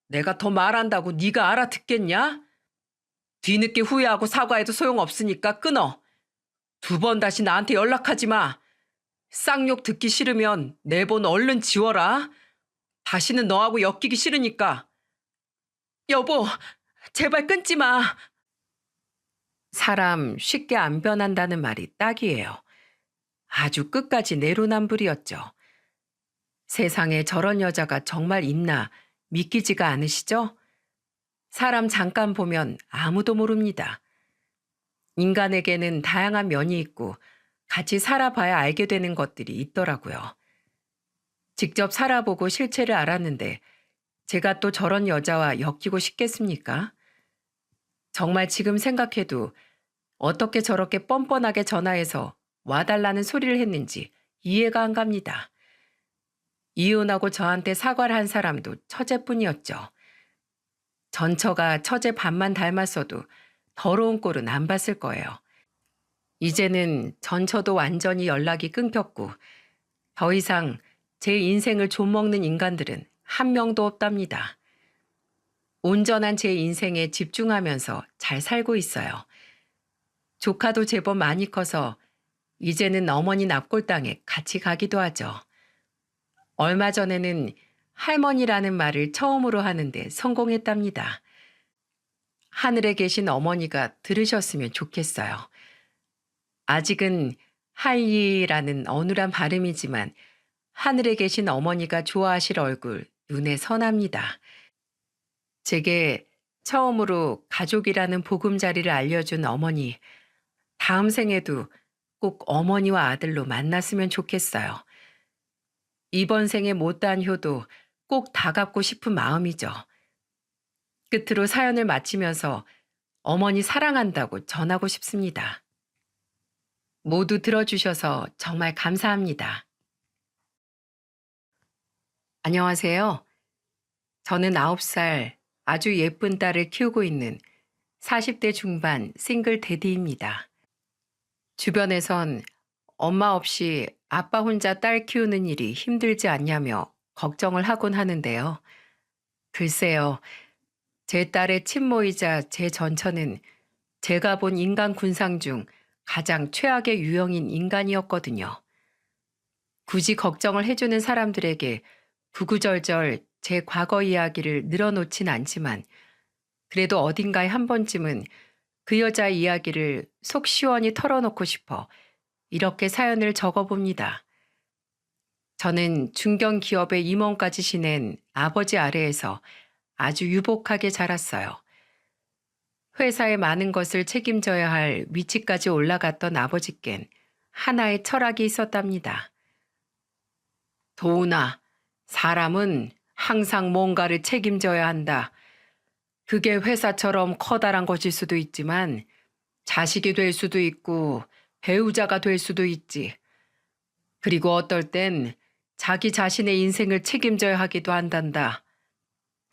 내가 더 말한다고 네가 알아듣겠냐? 뒤늦게 후회하고 사과해도 소용없으니까 끊어. 2번 다시 나한테 연락하지 마. 쌍욕 듣기 싫으면 내 번 얼른 지워라. 다시는 너하고 엮이기 싫으니까. 여보, 제발 끊지 마. 사람 쉽게 안 변한다는 말이 딱이에요. 아주 끝까지 내로남불이었죠. 세상에 저런 여자가 정말 있나 믿기지가 않으시죠? 사람 잠깐 보면 아무도 모릅니다. 인간에게는 다양한 면이 있고 같이 살아봐야 알게 되는 것들이 있더라고요. 직접 살아보고 실체를 알았는데 제가 또 저런 여자와 엮이고 싶겠습니까? 정말 지금 생각해도 어떻게 저렇게 뻔뻔하게 전화해서 와달라는 소리를 했는지 이해가 안 갑니다. 이혼하고 저한테 사과를 한 사람도 처제뿐이었죠. 전처가 처제 반만 닮았어도 더러운 꼴은 안 봤을 거예요. 이제는 전처도 완전히 연락이 끊겼고 더 이상 제 인생을 좀먹는 인간들은 한 명도 없답니다. 온전한 제 인생에 집중하면서 잘 살고 있어요. 조카도 제법 많이 커서 이제는 어머니 납골당에 같이 가기도 하죠. 얼마 전에는 할머니라는 말을 처음으로 하는데 성공했답니다. 하늘에 계신 어머니가 들으셨으면 좋겠어요. 아직은 하이라는 어눌한 발음이지만 하늘에 계신 어머니가 좋아하실 얼굴 눈에 선합니다. 제게 처음으로 가족이라는 보금자리를 알려준 어머니, 다음 생에도 꼭 어머니와 아들로 만났으면 좋겠어요. 이번 생에 못다한 효도 꼭 다 갚고 싶은 마음이죠. 끝으로 사연을 마치면서 어머니 사랑한다고 전하고 싶습니다. 모두 들어주셔서 정말 감사합니다. 안녕하세요. 저는 9살 아주 예쁜 딸을 키우고 있는 40대 중반 싱글 대디입니다. 주변에선 엄마 없이 아빠 혼자 딸 키우는 일이 힘들지 않냐며 걱정을 하곤 하는데요. 글쎄요, 제 딸의 친모이자 제 전처는 제가 본 인간 군상 중 가장 최악의 유형인 인간이었거든요. 굳이 걱정을 해주는 사람들에게 구구절절 제 과거 이야기를 늘어놓진 않지만 그래도 어딘가에 한 번쯤은 그 여자의 이야기를 속 시원히 털어놓고 싶어 이렇게 사연을 적어봅니다. 저는 중견 기업의 임원까지 지낸 아버지 아래에서 아주 유복하게 자랐어요. 회사의 많은 것을 책임져야 할 위치까지 올라갔던 아버지께는 하나의 철학이 있었답니다. 도훈아, 사람은 항상 뭔가를 책임져야 한다. 그게 회사처럼 커다란 것일 수도 있지만 자식이 될 수도 있고 배우자가 될 수도 있지. 그리고 어떨 땐 자기 자신의 인생을 책임져야 하기도 한단다.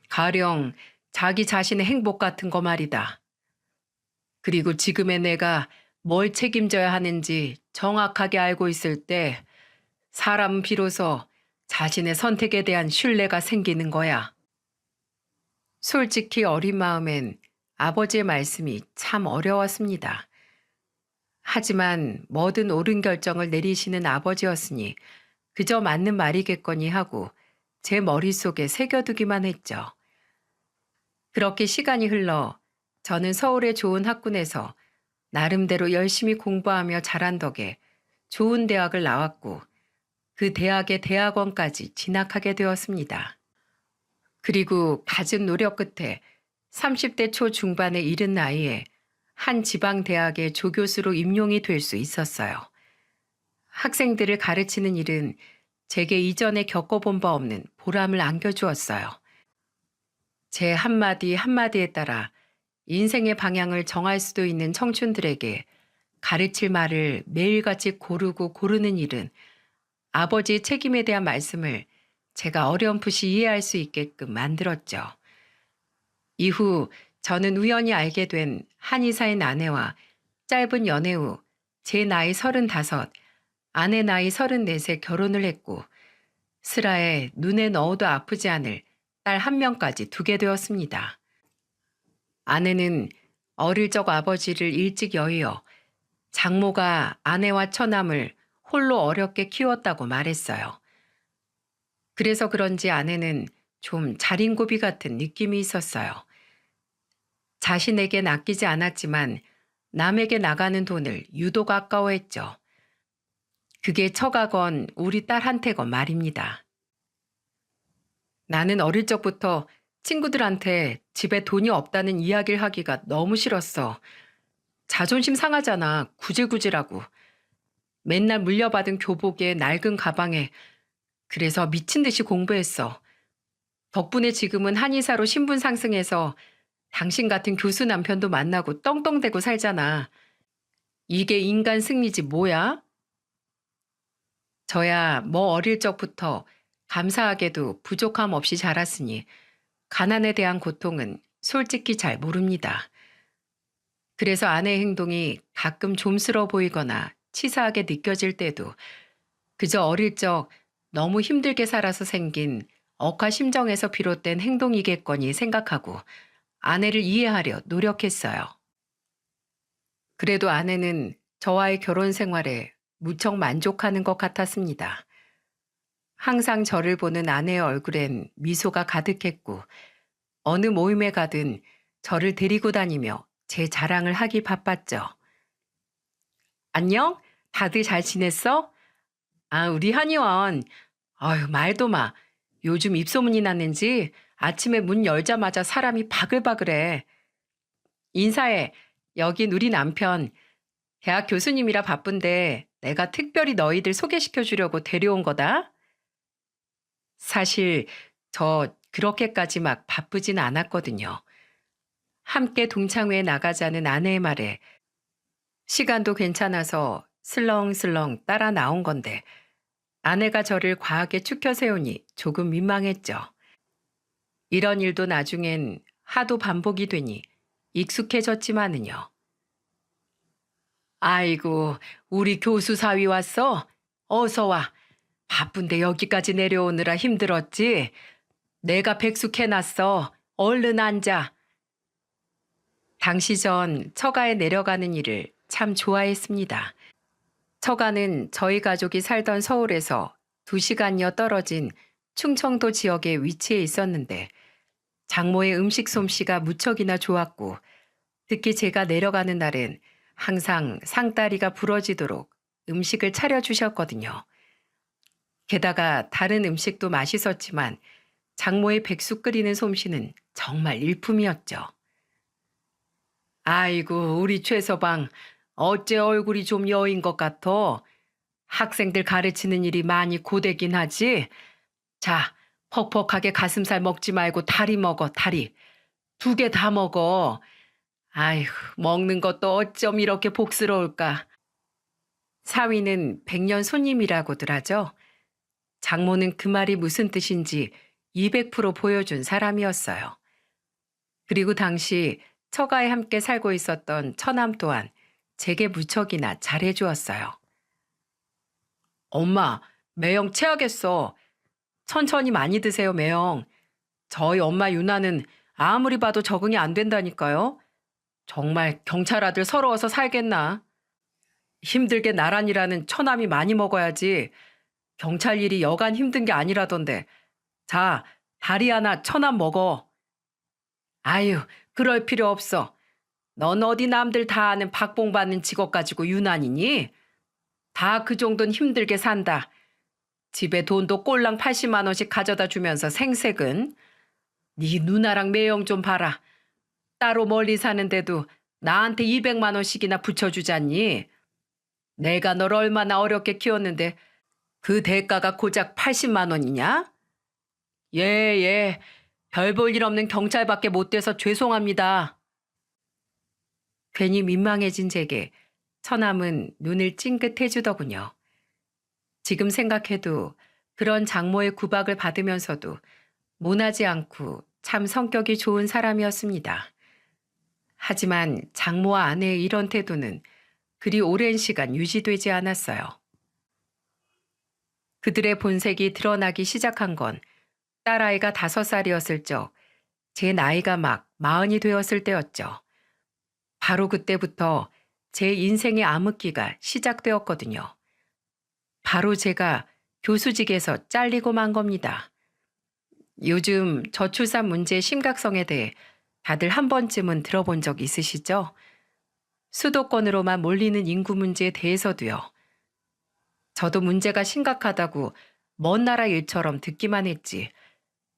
가령 자기 자신의 행복 같은 거 말이다. 그리고 지금의 내가 뭘 책임져야 하는지 정확하게 알고 있을 때 사람은 비로소 자신의 선택에 대한 신뢰가 생기는 거야. 솔직히 어린 마음엔 아버지의 말씀이 참 어려웠습니다. 하지만 뭐든 옳은 결정을 내리시는 아버지였으니 그저 맞는 말이겠거니 하고 제 머릿속에 새겨두기만 했죠. 그렇게 시간이 흘러 저는 서울의 좋은 학군에서 나름대로 열심히 공부하며 자란 덕에 좋은 대학을 나왔고 그 대학의 대학원까지 진학하게 되었습니다. 그리고 갖은 노력 끝에 30대 초중반에 이른 나이에 한 지방 대학의 조교수로 임용이 될 수 있었어요. 학생들을 가르치는 일은 제게 이전에 겪어본 바 없는 보람을 안겨주었어요. 제 한마디 한마디에 따라 인생의 방향을 정할 수도 있는 청춘들에게 가르칠 말을 매일같이 고르고 고르는 일은 아버지의 책임에 대한 말씀을 제가 어렴풋이 이해할 수 있게끔 만들었죠. 이후 저는 우연히 알게 된 한의사인 아내와 짧은 연애 후 제 나이 35, 아내 나이 34에 결혼을 했고 슬하에 눈에 넣어도 아프지 않을 딸 한 명까지 두게 되었습니다. 아내는 어릴 적 아버지를 일찍 여의어 장모가 아내와 처남을 홀로 어렵게 키웠다고 말했어요. 그래서 그런지 아내는 좀 자린고비 같은 느낌이 있었어요. 자신에겐 아끼지 않았지만 남에게 나가는 돈을 유독 아까워했죠. 그게 처가건 우리 딸한테건 말입니다. 나는 어릴 적부터 친구들한테 집에 돈이 없다는 이야기를 하기가 너무 싫었어. 자존심 상하잖아, 구질구질하고. 맨날 물려받은 교복에 낡은 가방에 그래서 미친 듯이 공부했어. 덕분에 지금은 한의사로 신분 상승해서 당신 같은 교수 남편도 만나고 떵떵대고 살잖아. 이게 인간 승리지 뭐야? 저야 뭐 어릴 적부터 감사하게도 부족함 없이 자랐으니 가난에 대한 고통은 솔직히 잘 모릅니다. 그래서 아내의 행동이 가끔 좀스러워 보이거나 치사하게 느껴질 때도 그저 어릴 적 너무 힘들게 살아서 생긴 억하 심정에서 비롯된 행동이겠거니 생각하고 아내를 이해하려 노력했어요. 그래도 아내는 저와의 결혼 생활에 무척 만족하는 것 같았습니다. 항상 저를 보는 아내의 얼굴엔 미소가 가득했고 어느 모임에 가든 저를 데리고 다니며 제 자랑을 하기 바빴죠. 안녕? 다들 잘 지냈어? 아, 우리 한의원. 아유, 말도 마. 요즘 입소문이 났는지 아침에 문 열자마자 사람이 바글바글해. 인사해. 여긴 우리 남편. 대학 교수님이라 바쁜데 내가 특별히 너희들 소개시켜 주려고 데려온 거다. 사실 저 그렇게까지 막 바쁘진 않았거든요. 함께 동창회에 나가자는 아내의 말에 시간도 괜찮아서 슬렁슬렁 따라 나온 건데 아내가 저를 과하게 추켜 세우니 조금 민망했죠. 이런 일도 나중엔 하도 반복이 되니 익숙해졌지만은요. 아이고, 우리 교수 사위 왔어? 어서 와. 바쁜데 여기까지 내려오느라 힘들었지? 내가 백숙해놨어. 얼른 앉아. 당시 전 처가에 내려가는 일을 참 좋아했습니다. 처가는 저희 가족이 살던 서울에서 2시간여 떨어진 충청도 지역에 위치해 있었는데 장모의 음식 솜씨가 무척이나 좋았고 특히 제가 내려가는 날엔 항상 상다리가 부러지도록 음식을 차려주셨거든요. 게다가 다른 음식도 맛있었지만 장모의 백숙 끓이는 솜씨는 정말 일품이었죠. 아이고, 우리 최서방, 어째 얼굴이 좀 여인 것 같아? 학생들 가르치는 일이 많이 고되긴 하지? 자, 퍽퍽하게 가슴살 먹지 말고 다리 먹어, 다리. 2개 다 먹어. 아이고, 먹는 것도 어쩜 이렇게 복스러울까. 사위는 백년 손님이라고들 하죠. 장모는 그 말이 무슨 뜻인지 200% 보여준 사람이었어요. 그리고 당시 처가에 함께 살고 있었던 처남 또한 제게 무척이나 잘해주었어요. 엄마, 매형 체하겠어. 천천히 많이 드세요, 매형. 저희 엄마 유나는 아무리 봐도 적응이 안 된다니까요. 정말 경찰 아들 서러워서 살겠나. 힘들게 나란히라는 처남이 많이 먹어야지. 경찰 일이 여간 힘든 게 아니라던데. 자, 다리 하나 처남 먹어. 아유, 그럴 필요 없어. 넌 어디 남들 다 아는 박봉받는 직업 가지고 유난이니? 다 그 정도는 힘들게 산다. 집에 돈도 꼴랑 80만 원씩 가져다 주면서 생색은. 네 누나랑 매형 좀 봐라. 따로 멀리 사는데도 나한테 200만 원씩이나 붙여주잖니. 내가 널 얼마나 어렵게 키웠는데 그 대가가 고작 80만 원이냐? 예. 별 볼 일 없는 경찰밖에 못 돼서 죄송합니다. 괜히 민망해진 제게 처남은 눈을 찡긋해주더군요. 지금 생각해도 그런 장모의 구박을 받으면서도 모나지 않고 참 성격이 좋은 사람이었습니다. 하지만 장모와 아내의 이런 태도는 그리 오랜 시간 유지되지 않았어요. 그들의 본색이 드러나기 시작한 건 딸아이가 5살이었을 적 제 나이가 막 40이 되었을 때였죠. 바로 그때부터 제 인생의 암흑기가 시작되었거든요. 바로 제가 교수직에서 잘리고 만 겁니다. 요즘 저출산 문제의 심각성에 대해 다들 한 번쯤은 들어본 적 있으시죠? 수도권으로만 몰리는 인구 문제에 대해서도요. 저도 문제가 심각하다고 먼 나라 일처럼 듣기만 했지.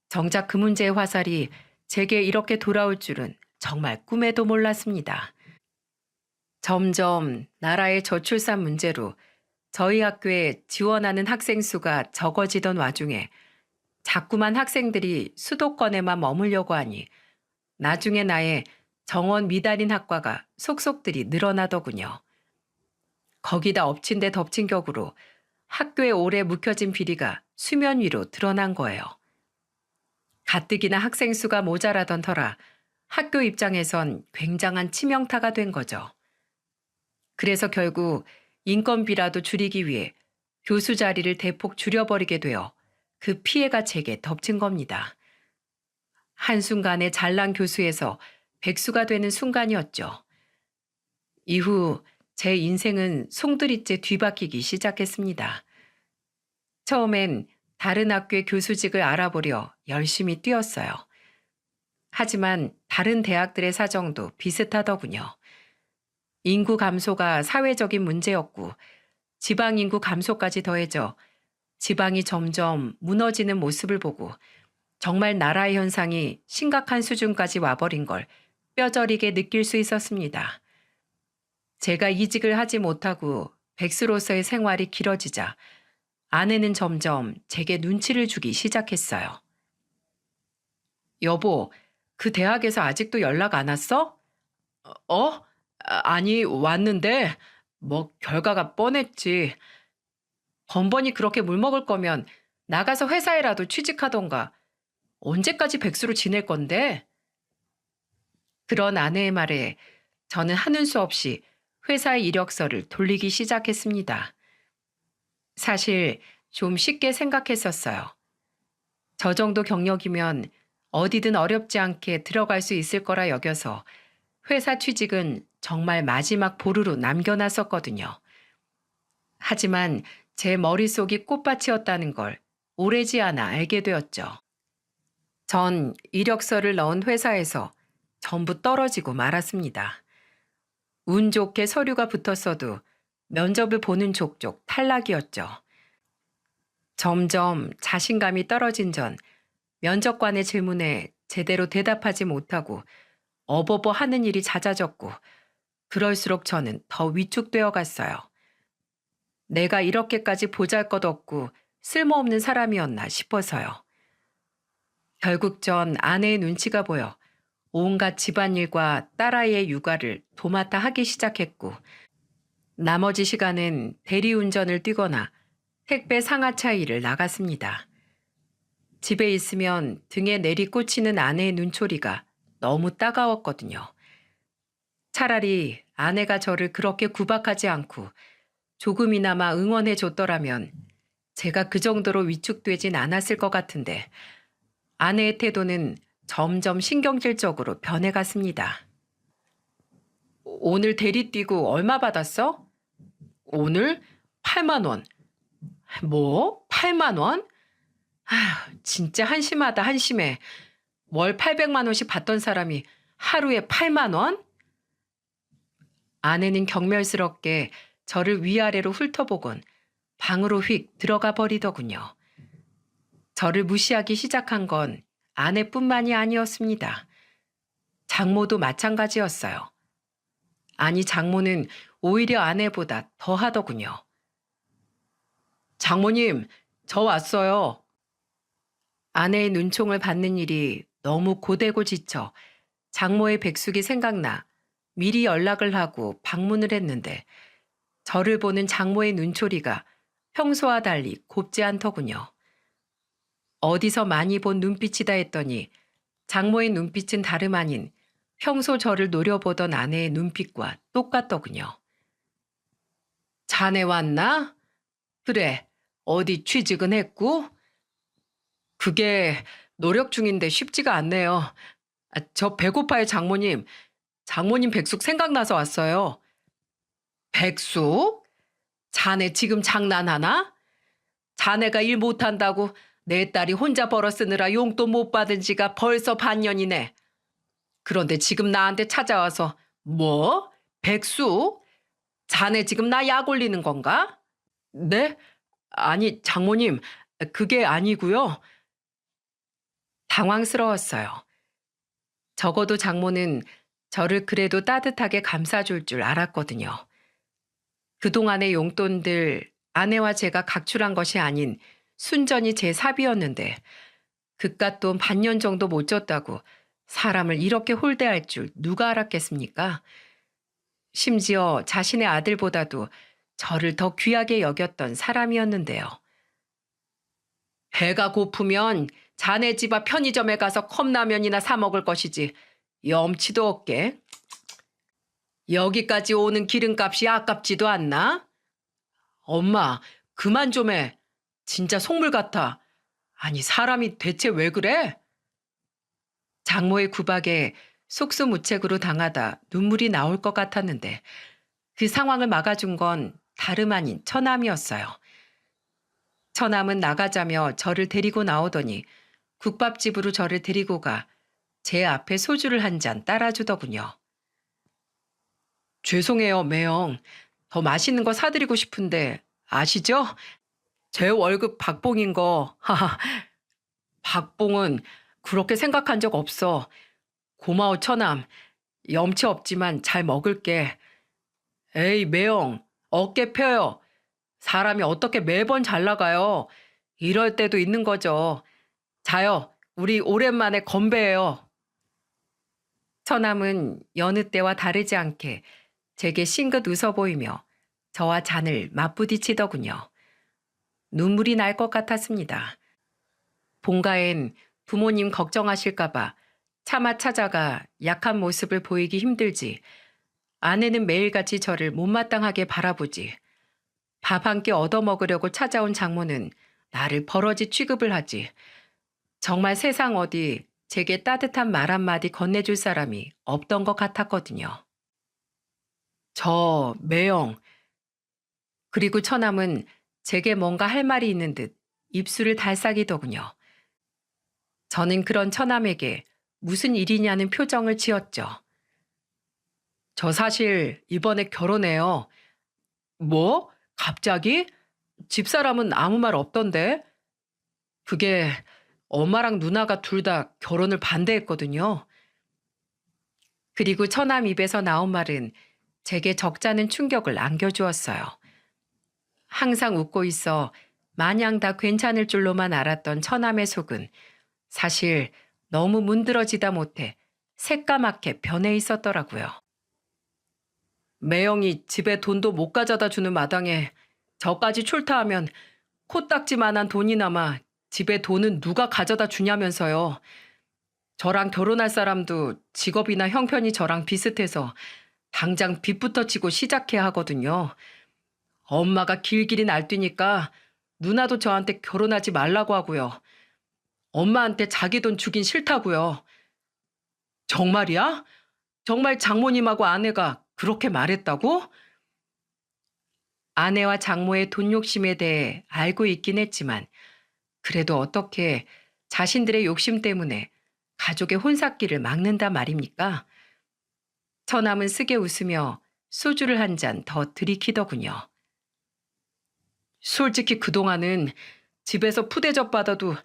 정작 그 문제의 화살이 제게 이렇게 돌아올 줄은 정말 꿈에도 몰랐습니다. 점점 나라의 저출산 문제로 저희 학교에 지원하는 학생 수가 적어지던 와중에 자꾸만 학생들이 수도권에만 머물려고 하니 나중에 나의 정원 미달인 학과가 속속들이 늘어나더군요. 거기다 엎친 데 덮친 격으로 학교에 오래 묵혀진 비리가 수면 위로 드러난 거예요. 가뜩이나 학생 수가 모자라던 터라 학교 입장에선 굉장한 치명타가 된 거죠. 그래서 결국 인건비라도 줄이기 위해 교수 자리를 대폭 줄여버리게 되어 그 피해가 제게 덮친 겁니다. 한순간에 잘난 교수에서 백수가 되는 순간이었죠. 이후 제 인생은 송두리째 뒤바뀌기 시작했습니다. 처음엔 다른 학교의 교수직을 알아보려 열심히 뛰었어요. 하지만 다른 대학들의 사정도 비슷하더군요. 인구 감소가 사회적인 문제였고 지방 인구 감소까지 더해져 지방이 점점 무너지는 모습을 보고 정말 나라의 현상이 심각한 수준까지 와버린 걸 뼈저리게 느낄 수 있었습니다. 제가 이직을 하지 못하고 백수로서의 생활이 길어지자 아내는 점점 제게 눈치를 주기 시작했어요. 여보, 그 대학에서 아직도 연락 안 왔어? 어? 아니, 왔는데, 뭐, 결과가 뻔했지. 번번이 그렇게 물먹을 거면 나가서 회사에라도 취직하던가. 언제까지 백수로 지낼 건데? 그런 아내의 말에 저는 하는 수 없이 회사의 이력서를 돌리기 시작했습니다. 사실 좀 쉽게 생각했었어요. 저 정도 경력이면 어디든 어렵지 않게 들어갈 수 있을 거라 여겨서 회사 취직은 정말 마지막 보루로 남겨놨었거든요. 하지만 제 머릿속이 꽃밭이었다는 걸 오래지 않아 알게 되었죠. 전 이력서를 넣은 회사에서 전부 떨어지고 말았습니다. 운 좋게 서류가 붙었어도 면접을 보는 족족 탈락이었죠. 점점 자신감이 떨어진 전 면접관의 질문에 제대로 대답하지 못하고 어버버 하는 일이 잦아졌고 그럴수록 저는 더 위축되어 갔어요. 내가 이렇게까지 보잘것없고 쓸모없는 사람이었나 싶어서요. 결국 전 아내의 눈치가 보여 온갖 집안일과 딸아이의 육아를 도맡아 하기 시작했고 나머지 시간은 대리운전을 뛰거나 택배 상하차 일을 나갔습니다. 집에 있으면 등에 내리꽂히는 아내의 눈초리가 너무 따가웠거든요. 차라리 아내가 저를 그렇게 구박하지 않고 조금이나마 응원해 줬더라면 제가 그 정도로 위축되진 않았을 것 같은데 아내의 태도는 점점 신경질적으로 변해갔습니다. 오늘 대리 뛰고 얼마 받았어? 오늘 8만 원. 뭐? 8만 원? 아휴, 진짜 한심하다 한심해. 월 800만 원씩 받던 사람이 하루에 8만 원? 아내는 경멸스럽게 저를 위아래로 훑어보곤 방으로 휙 들어가 버리더군요. 저를 무시하기 시작한 건 아내뿐만이 아니었습니다. 장모도 마찬가지였어요. 아니, 장모는 오히려 아내보다 더 하더군요. 장모님, 저 왔어요. 아내의 눈총을 받는 일이 너무 고되고 지쳐 장모의 백숙이 생각나 미리 연락을 하고 방문을 했는데 저를 보는 장모의 눈초리가 평소와 달리 곱지 않더군요. 어디서 많이 본 눈빛이다 했더니 장모의 눈빛은 다름 아닌 평소 저를 노려보던 아내의 눈빛과 똑같더군요. 자네 왔나? 그래, 어디 취직은 했고? 그게 노력 중인데 쉽지가 않네요. 저 배고파요, 장모님. 장모님 백숙 생각나서 왔어요. 백숙? 자네 지금 장난하나? 자네가 일 못한다고 내 딸이 혼자 벌어 쓰느라 용돈 못 받은 지가 벌써 반년이네. 그런데 지금 나한테 찾아와서 뭐? 백숙? 자네 지금 나 약 올리는 건가? 네? 아니, 장모님, 그게 아니고요. 당황스러웠어요. 적어도 장모는 저를 그래도 따뜻하게 감싸줄 줄 알았거든요. 그동안의 용돈들 아내와 제가 각출한 것이 아닌 순전히 제 사비였는데 그깟 돈 반년 정도 못 줬다고 사람을 이렇게 홀대할 줄 누가 알았겠습니까? 심지어 자신의 아들보다도 저를 더 귀하게 여겼던 사람이었는데요. 배가 고프면 자네 집 앞 편의점에 가서 컵라면이나 사 먹을 것이지 염치도 없게. 여기까지 오는 기름값이 아깝지도 않나? 엄마, 그만 좀 해. 진짜 속물 같아. 아니, 사람이 대체 왜 그래? 장모의 구박에 속수무책으로 당하다 눈물이 나올 것 같았는데 그 상황을 막아준 건 다름 아닌 처남이었어요. 처남은 나가자며 저를 데리고 나오더니 국밥집으로 저를 데리고 가 제 앞에 소주를 한 잔 따라주더군요. 죄송해요, 매형. 더 맛있는 거 사드리고 싶은데 아시죠? 제 월급 박봉인 거. 하하. 박봉은 그렇게 생각한 적 없어. 고마워, 처남. 염치 없지만 잘 먹을게. 에이, 매형. 어깨 펴요. 사람이 어떻게 매번 잘 나가요. 이럴 때도 있는 거죠. 자요. 우리 오랜만에 건배해요. 처남은 여느 때와 다르지 않게 제게 싱긋 웃어 보이며 저와 잔을 맞부딪히더군요. 눈물이 날 것 같았습니다. 본가엔 부모님 걱정하실까봐 차마 찾아가 약한 모습을 보이기 힘들지, 아내는 매일같이 저를 못마땅하게 바라보지, 밥 한 끼 얻어먹으려고 찾아온 장모는 나를 버러지 취급을 하지. 정말 세상 어디 제게 따뜻한 말 한마디 건네줄 사람이 없던 것 같았거든요. 매영. 그리고 처남은 제게 뭔가 할 말이 있는 듯 입술을 달싹이더군요. 저는 그런 처남에게 무슨 일이냐는 표정을 지었죠. 저 사실 이번에 결혼해요. 뭐? 갑자기? 집사람은 아무 말 없던데? 그게 엄마랑 누나가 둘 다 결혼을 반대했거든요. 그리고 처남 입에서 나온 말은 제게 적잖은 충격을 안겨주었어요. 항상 웃고 있어 마냥 다 괜찮을 줄로만 알았던 처남의 속은 사실 너무 문드러지다 못해 새까맣게 변해 있었더라고요. 매형이 집에 돈도 못 가져다 주는 마당에 저까지 출타하면 코딱지만한 돈이 남아 집에 돈은 누가 가져다 주냐면서요. 저랑 결혼할 사람도 직업이나 형편이 저랑 비슷해서 당장 빚부터 지고 시작해야 하거든요. 엄마가 길길이 날뛰니까 누나도 저한테 결혼하지 말라고 하고요. 엄마한테 자기 돈 주긴 싫다고요. 정말이야? 정말 장모님하고 아내가 그렇게 말했다고? 아내와 장모의 돈 욕심에 대해 알고 있긴 했지만 그래도 어떻게 자신들의 욕심 때문에 가족의 혼사기를 막는다 말입니까? 처남은 쓰게 웃으며 소주를 한 잔 더 들이키더군요. 솔직히 그동안은 집에서 푸대접 받아도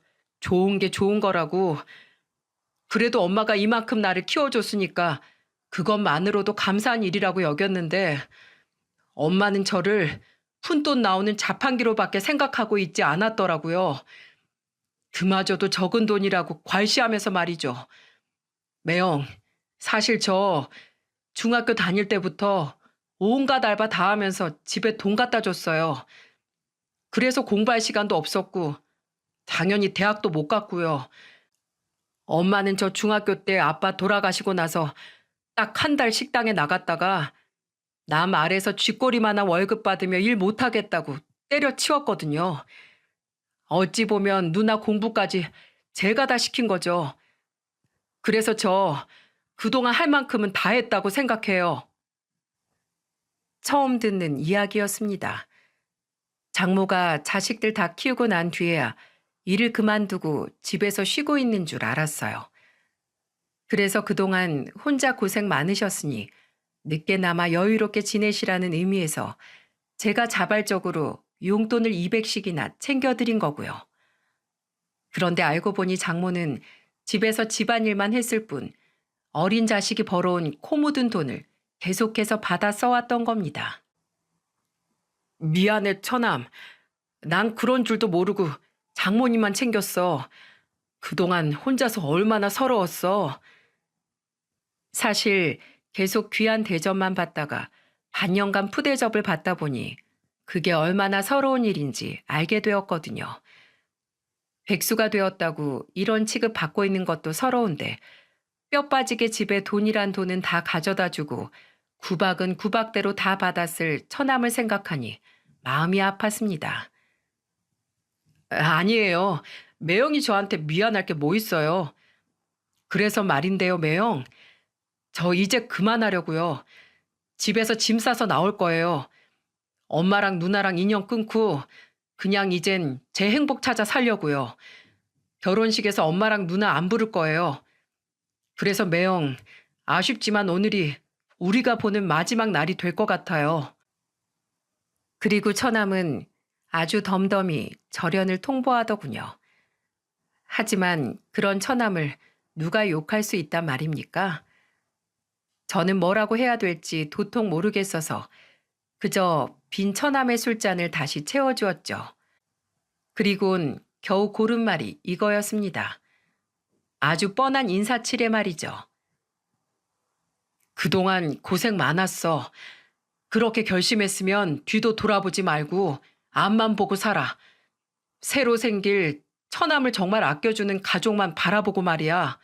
좋은 게 좋은 거라고. 그래도 엄마가 이만큼 나를 키워줬으니까 그것만으로도 감사한 일이라고 여겼는데 엄마는 저를 푼돈 나오는 자판기로밖에 생각하고 있지 않았더라고요. 그마저도 적은 돈이라고 괄시하면서 말이죠. 매영, 사실 저 중학교 다닐 때부터 온갖 알바 다 하면서 집에 돈 갖다 줬어요. 그래서 공부할 시간도 없었고 당연히 대학도 못 갔고요. 엄마는 저 중학교 때 아빠 돌아가시고 나서 딱 한 달 식당에 나갔다가 남 아래서 쥐꼬리만한 월급 받으며 일 못하겠다고 때려치웠거든요. 어찌 보면 누나 공부까지 제가 다 시킨 거죠. 그래서 저 그동안 할 만큼은 다 했다고 생각해요. 처음 듣는 이야기였습니다. 장모가 자식들 다 키우고 난 뒤에야 일을 그만두고 집에서 쉬고 있는 줄 알았어요. 그래서 그동안 혼자 고생 많으셨으니 늦게나마 여유롭게 지내시라는 의미에서 제가 자발적으로 용돈을 200씩이나 챙겨드린 거고요. 그런데 알고 보니 장모는 집에서 집안일만 했을 뿐 어린 자식이 벌어온 코 묻은 돈을 계속해서 받아 써왔던 겁니다. 미안해, 처남. 난 그런 줄도 모르고 장모님만 챙겼어. 그동안 혼자서 얼마나 서러웠어. 사실 계속 귀한 대접만 받다가 반년간 푸대접을 받다 보니 그게 얼마나 서러운 일인지 알게 되었거든요. 백수가 되었다고 이런 취급 받고 있는 것도 서러운데 뼈 빠지게 집에 돈이란 돈은 다 가져다 주고 구박은 구박대로 다 받았을 처남을 생각하니 마음이 아팠습니다. 아니에요. 매형이 저한테 미안할 게 뭐 있어요. 그래서 말인데요, 매형. 저 이제 그만하려고요. 집에서 짐 싸서 나올 거예요. 엄마랑 누나랑 인연 끊고 그냥 이젠 제 행복 찾아 살려고요. 결혼식에서 엄마랑 누나 안 부를 거예요. 그래서 매형, 아쉽지만 오늘이 우리가 보는 마지막 날이 될 것 같아요. 그리고 처남은 아주 덤덤히 절연을 통보하더군요. 하지만 그런 처남을 누가 욕할 수 있단 말입니까? 저는 뭐라고 해야 될지 도통 모르겠어서 그저 빈 처남의 술잔을 다시 채워주었죠. 그리곤 겨우 고른 말이 이거였습니다. 아주 뻔한 인사치레 말이죠. 그동안 고생 많았어. 그렇게 결심했으면 뒤도 돌아보지 말고 앞만 보고 살아. 새로 생길 처남을 정말 아껴주는 가족만 바라보고 말이야.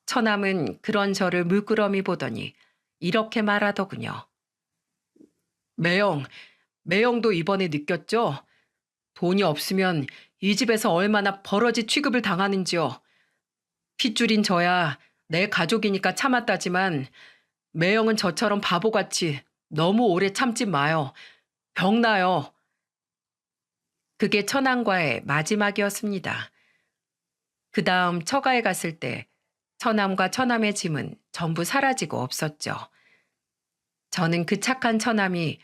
처남은 그런 저를 물끄러미 보더니 이렇게 말하더군요. 매영, 매영도 이번에 느꼈죠? 돈이 없으면 이 집에서 얼마나 버러지 취급을 당하는지요. 핏줄인 저야 내 가족이니까 참았다지만 매영은 저처럼 바보같이 너무 오래 참지 마요. 병나요. 그게 처남과의 마지막이었습니다. 그 다음 처가에 갔을 때 처남과 처남의 짐은 전부 사라지고 없었죠. 저는 그 착한 처남이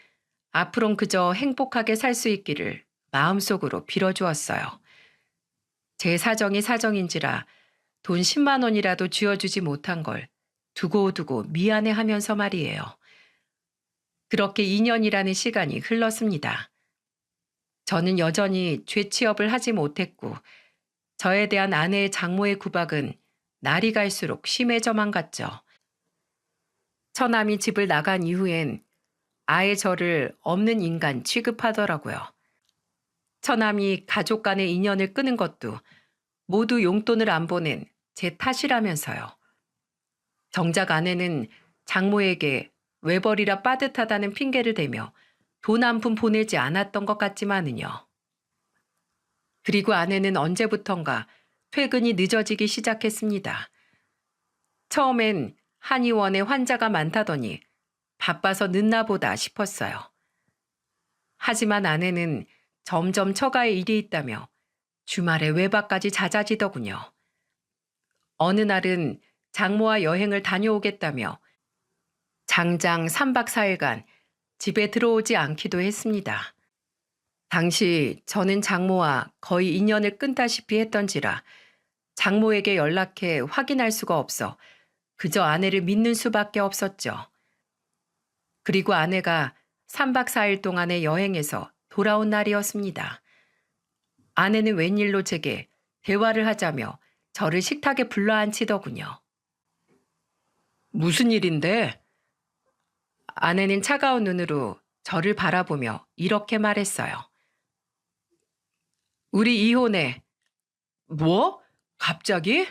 앞으론 그저 행복하게 살 수 있기를 마음속으로 빌어주었어요. 제 사정이 사정인지라 돈 10만 원이라도 쥐어주지 못한 걸 두고두고 미안해하면서 말이에요. 그렇게 2년이라는 시간이 흘렀습니다. 저는 여전히 죄취업을 하지 못했고 저에 대한 아내의 장모의 구박은 날이 갈수록 심해져만 갔죠. 처남이 집을 나간 이후엔 아예 저를 없는 인간 취급하더라고요. 처남이 가족 간의 인연을 끄는 것도 모두 용돈을 안 보낸 제 탓이라면서요. 정작 아내는 장모에게 외벌이라 빠듯하다는 핑계를 대며 돈 한 푼 보내지 않았던 것 같지만은요. 그리고 아내는 언제부턴가 퇴근이 늦어지기 시작했습니다. 처음엔 한의원에 환자가 많다더니 바빠서 늦나 보다 싶었어요. 하지만 아내는 점점 처가에 일이 있다며 주말에 외박까지 잦아지더군요. 어느 날은 장모와 여행을 다녀오겠다며 장장 3박 4일간 집에 들어오지 않기도 했습니다. 당시 저는 장모와 거의 인연을 끊다시피 했던지라 장모에게 연락해 확인할 수가 없어 그저 아내를 믿는 수밖에 없었죠. 그리고 아내가 3박 4일 동안의 여행에서 돌아온 날이었습니다. 아내는 웬일로 제게 대화를 하자며 저를 식탁에 불러앉히더군요. 무슨 일인데? 아내는 차가운 눈으로 저를 바라보며 이렇게 말했어요. 우리 이혼해. 뭐? 갑자기?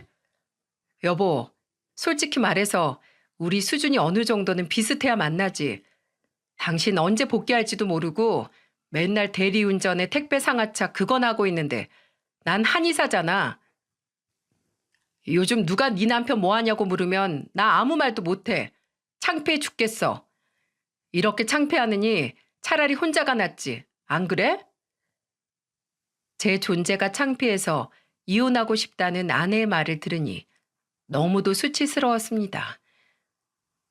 여보, 솔직히 말해서 우리 수준이 어느 정도는 비슷해야 만나지. 당신 언제 복귀할지도 모르고 맨날 대리운전에 택배 상하차 그건 하고 있는데 난 한의사잖아. 요즘 누가 네 남편 뭐 하냐고 물으면 나 아무 말도 못해. 창피해 죽겠어. 이렇게 창피하느니 차라리 혼자가 낫지. 안 그래? 제 존재가 창피해서 이혼하고 싶다는 아내의 말을 들으니 너무도 수치스러웠습니다.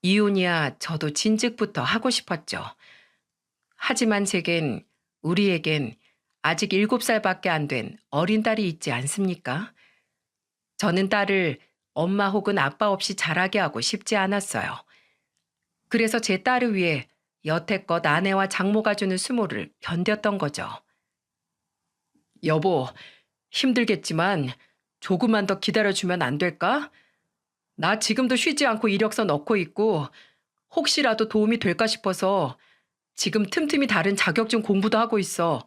이혼이야 저도 진즉부터 하고 싶었죠. 하지만 우리에겐 아직 7살밖에 안 된 어린 딸이 있지 않습니까? 저는 딸을 엄마 혹은 아빠 없이 자라게 하고 싶지 않았어요. 그래서 제 딸을 위해 여태껏 아내와 장모가 주는 수모를 견뎠던 거죠. 여보, 힘들겠지만 조금만 더 기다려주면 안 될까? 나 지금도 쉬지 않고 이력서 넣고 있고 혹시라도 도움이 될까 싶어서 지금 틈틈이 다른 자격증 공부도 하고 있어.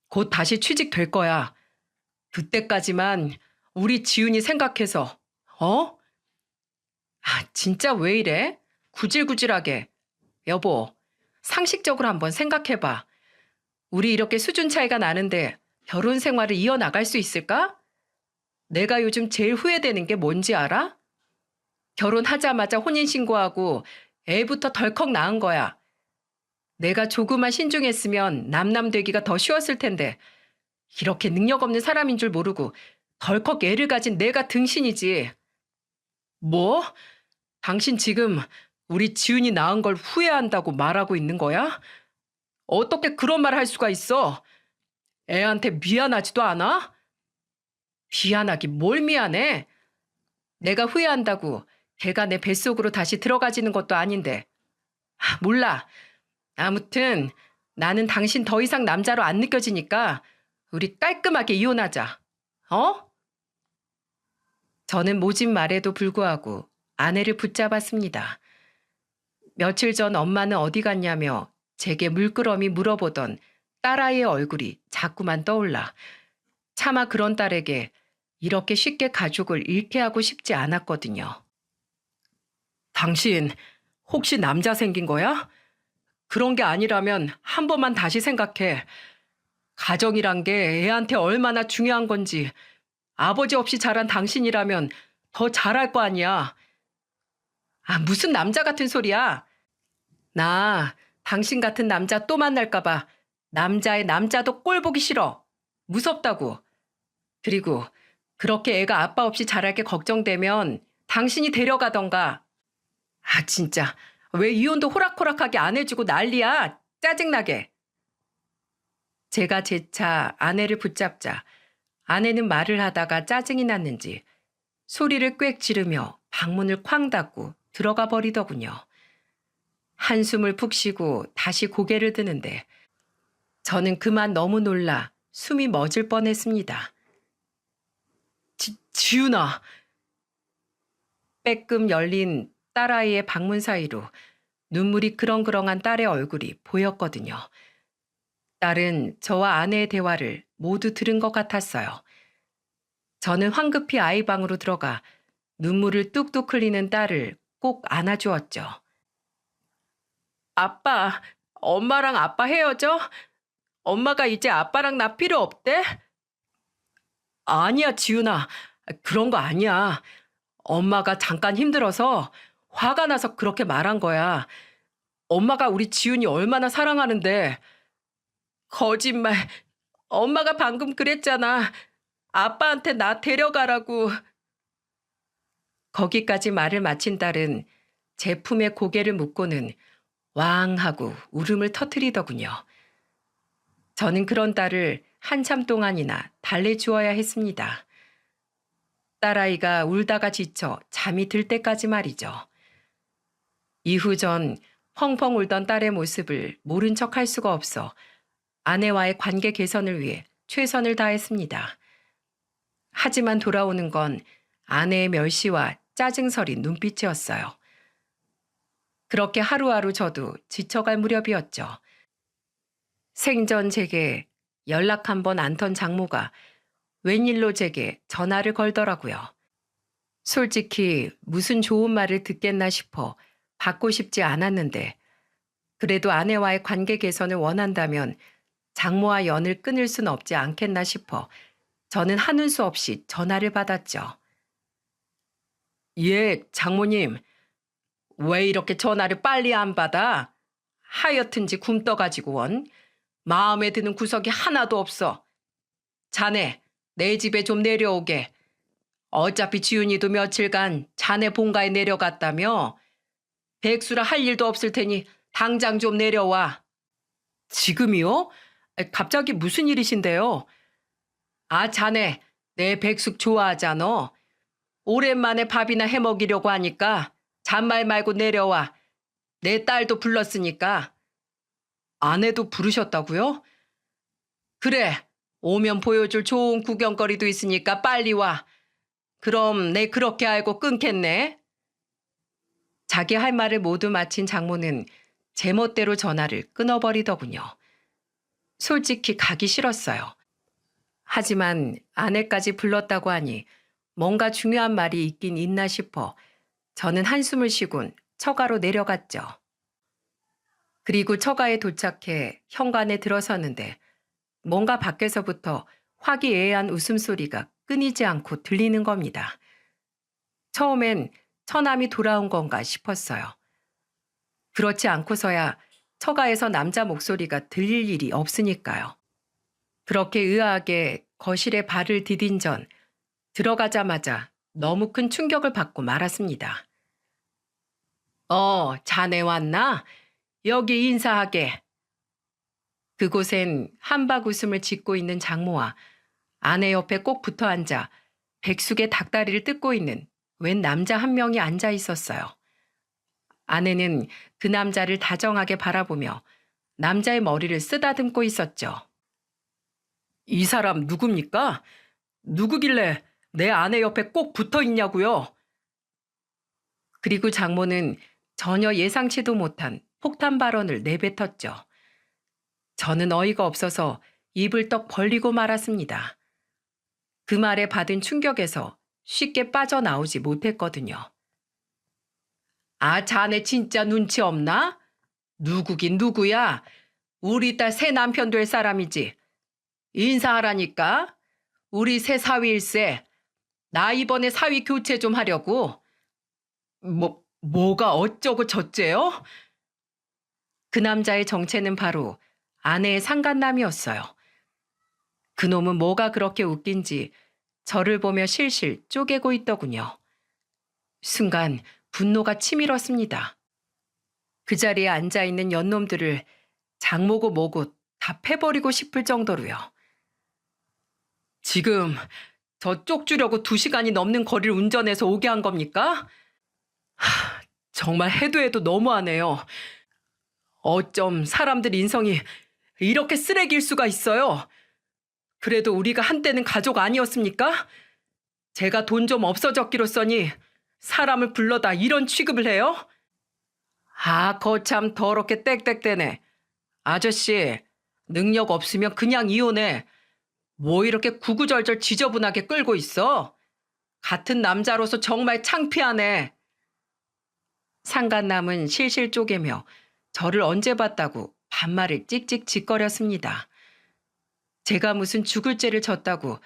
곧 다시 취직될 거야. 그때까지만 우리 지훈이 생각해서, 어? 진짜 왜 이래? 구질구질하게. 여보, 상식적으로 한번 생각해봐. 우리 이렇게 수준 차이가 나는데 결혼 생활을 이어나갈 수 있을까? 내가 요즘 제일 후회되는 게 뭔지 알아? 결혼하자마자 혼인신고하고 애부터 덜컥 낳은 거야. 내가 조금만 신중했으면 남남되기가 더 쉬웠을 텐데 이렇게 능력 없는 사람인 줄 모르고 덜컥 애를 가진 내가 등신이지. 뭐? 당신 지금 우리 지훈이 낳은 걸 후회한다고 말하고 있는 거야? 어떻게 그런 말 할 수가 있어? 애한테 미안하지도 않아? 미안하긴 뭘 미안해? 내가 후회한다고 걔가 내 뱃속으로 다시 들어가지는 것도 아닌데. 몰라. 아무튼 나는 당신 더 이상 남자로 안 느껴지니까 우리 깔끔하게 이혼하자. 어? 저는 모진 말에도 불구하고 아내를 붙잡았습니다. 며칠 전 엄마는 어디 갔냐며 제게 물끄러미 물어보던 딸아이의 얼굴이 자꾸만 떠올라 차마 그런 딸에게 이렇게 쉽게 가족을 잃게 하고 싶지 않았거든요. 당신 혹시 남자 생긴 거야? 그런 게 아니라면 한 번만 다시 생각해. 가정이란 게 애한테 얼마나 중요한 건지 아버지 없이 자란 당신이라면 더 잘할 거 아니야. 아, 무슨 남자 같은 소리야. 나 당신 같은 남자 또 만날까봐 남자의 남자도 꼴 보기 싫어. 무섭다고. 그리고 그렇게 애가 아빠 없이 자랄 게 걱정되면 당신이 데려가던가. 아, 진짜. 왜 이혼도 호락호락하게 안 해주고 난리야. 짜증나게. 제가 재차 아내를 붙잡자 아내는 말을 하다가 짜증이 났는지 소리를 꽥 지르며 방문을 쾅 닫고 들어가 버리더군요. 한숨을 푹 쉬고 다시 고개를 드는데 저는 그만 너무 놀라 숨이 멎을 뻔했습니다. 지훈아. 빼끔 열린 딸아이의 방문 사이로 눈물이 그렁그렁한 딸의 얼굴이 보였거든요. 딸은 저와 아내의 대화를 모두 들은 것 같았어요. 저는 황급히 아이 방으로 들어가 눈물을 뚝뚝 흘리는 딸을 꼭 안아주었죠. 아빠, 엄마랑 아빠 헤어져? 엄마가 이제 아빠랑 나 필요 없대? 아니야, 지훈아. 그런 거 아니야. 엄마가 잠깐 힘들어서 화가 나서 그렇게 말한 거야. 엄마가 우리 지훈이 얼마나 사랑하는데. 거짓말. 엄마가 방금 그랬잖아. 아빠한테 나 데려가라고. 거기까지 말을 마친 딸은 제 품에 고개를 묻고는 왕 하고 울음을 터뜨리더군요. 저는 그런 딸을 한참 동안이나 달래주어야 했습니다. 딸아이가 울다가 지쳐 잠이 들 때까지 말이죠. 이후 전 펑펑 울던 딸의 모습을 모른 척 할 수가 없어 아내와의 관계 개선을 위해 최선을 다했습니다. 하지만 돌아오는 건 아내의 멸시와 짜증서린 눈빛이었어요. 그렇게 하루하루 저도 지쳐갈 무렵이었죠. 생전 제게 연락 한 번 안 턴 장모가 웬일로 제게 전화를 걸더라고요. 솔직히 무슨 좋은 말을 듣겠나 싶어 받고 싶지 않았는데 그래도 아내와의 관계 개선을 원한다면 장모와 연을 끊을 순 없지 않겠나 싶어 저는 하는 수 없이 전화를 받았죠. 예, 장모님. 왜 이렇게 전화를 빨리 안 받아? 하여튼지 굼떠가지고 원. 마음에 드는 구석이 하나도 없어. 자네, 내 집에 좀 내려오게. 어차피 지훈이도 며칠간 자네 본가에 내려갔다며. 백수라 할 일도 없을 테니 당장 좀 내려와. 지금이요? 갑자기 무슨 일이신데요? 아, 자네, 내 백숙 좋아하잖아. 오랜만에 밥이나 해먹이려고 하니까 잔말 말고 내려와. 내 딸도 불렀으니까. 아내도 부르셨다고요? 그래, 오면 보여줄 좋은 구경거리도 있으니까 빨리 와. 그럼 내 그렇게 알고 끊겠네. 자기 할 말을 모두 마친 장모는 제멋대로 전화를 끊어버리더군요. 솔직히 가기 싫었어요. 하지만 아내까지 불렀다고 하니 뭔가 중요한 말이 있긴 있나 싶어 저는 한숨을 쉬곤 처가로 내려갔죠. 그리고 처가에 도착해 현관에 들어섰는데 뭔가 밖에서부터 화기애애한 웃음소리가 끊이지 않고 들리는 겁니다. 처음엔 처남이 돌아온 건가 싶었어요. 그렇지 않고서야 처가에서 남자 목소리가 들릴 일이 없으니까요. 그렇게 의아하게 거실에 발을 디딘 전 들어가자마자 너무 큰 충격을 받고 말았습니다. 자네 왔나? 여기 인사하게. 그곳엔 한박 웃음을 짓고 있는 장모와 아내 옆에 꼭 붙어 앉아 백숙의 닭다리를 뜯고 있는 웬 남자 한 명이 앉아 있었어요. 아내는 그 남자를 다정하게 바라보며 남자의 머리를 쓰다듬고 있었죠. 이 사람 누굽니까? 누구길래 내 아내 옆에 꼭 붙어 있냐고요? 그리고 장모는 전혀 예상치도 못한 폭탄 발언을 내뱉었죠. 저는 어이가 없어서 입을 떡 벌리고 말았습니다. 그 말에 받은 충격에서 쉽게 빠져나오지 못했거든요. 아, 자네 진짜 눈치 없나? 누구긴 누구야? 우리 딸 새 남편 될 사람이지. 인사하라니까. 우리 새 사위일세. 나 이번에 사위 교체 좀 하려고. 뭐가 어쩌고 저쩌요? 그 남자의 정체는 바로 아내의 상간남이었어요. 그놈은 뭐가 그렇게 웃긴지 저를 보며 실실 쪼개고 있더군요. 순간 분노가 치밀었습니다. 그 자리에 앉아있는 연놈들을 장모고 뭐고 다 패버리고 싶을 정도로요. 지금 저 쪽주려고 2시간이 넘는 거리를 운전해서 오게 한 겁니까? 정말 해도 해도 너무하네요. 어쩜 사람들 인성이 이렇게 쓰레기일 수가 있어요. 그래도 우리가 한때는 가족 아니었습니까? 제가 돈 좀 없어졌기로써니 사람을 불러다 이런 취급을 해요? 아, 거참 더럽게 땡땡대네. 아저씨, 능력 없으면 그냥 이혼해. 뭐 이렇게 구구절절 지저분하게 끌고 있어? 같은 남자로서 정말 창피하네. 상간남은 실실 쪼개며 저를 언제 봤다고 반말을 찍찍 짓거렸습니다. 제가 무슨 죽을 죄를 졌다고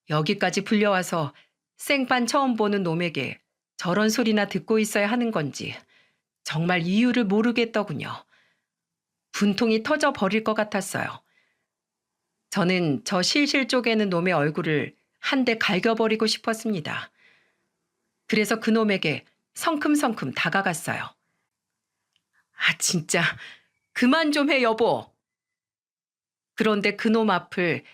여기까지 불려와서 생판 처음 보는 놈에게 저런 소리나 듣고 있어야 하는 건지 정말 이유를 모르겠더군요. 분통이 터져 버릴 것 같았어요. 저는 저 실실 쪼개는 놈의 얼굴을 한 대 갈겨버리고 싶었습니다. 그래서 그놈에게 성큼성큼 다가갔어요. 아, 진짜 그만 좀 해, 여보. 그런데 그놈 앞을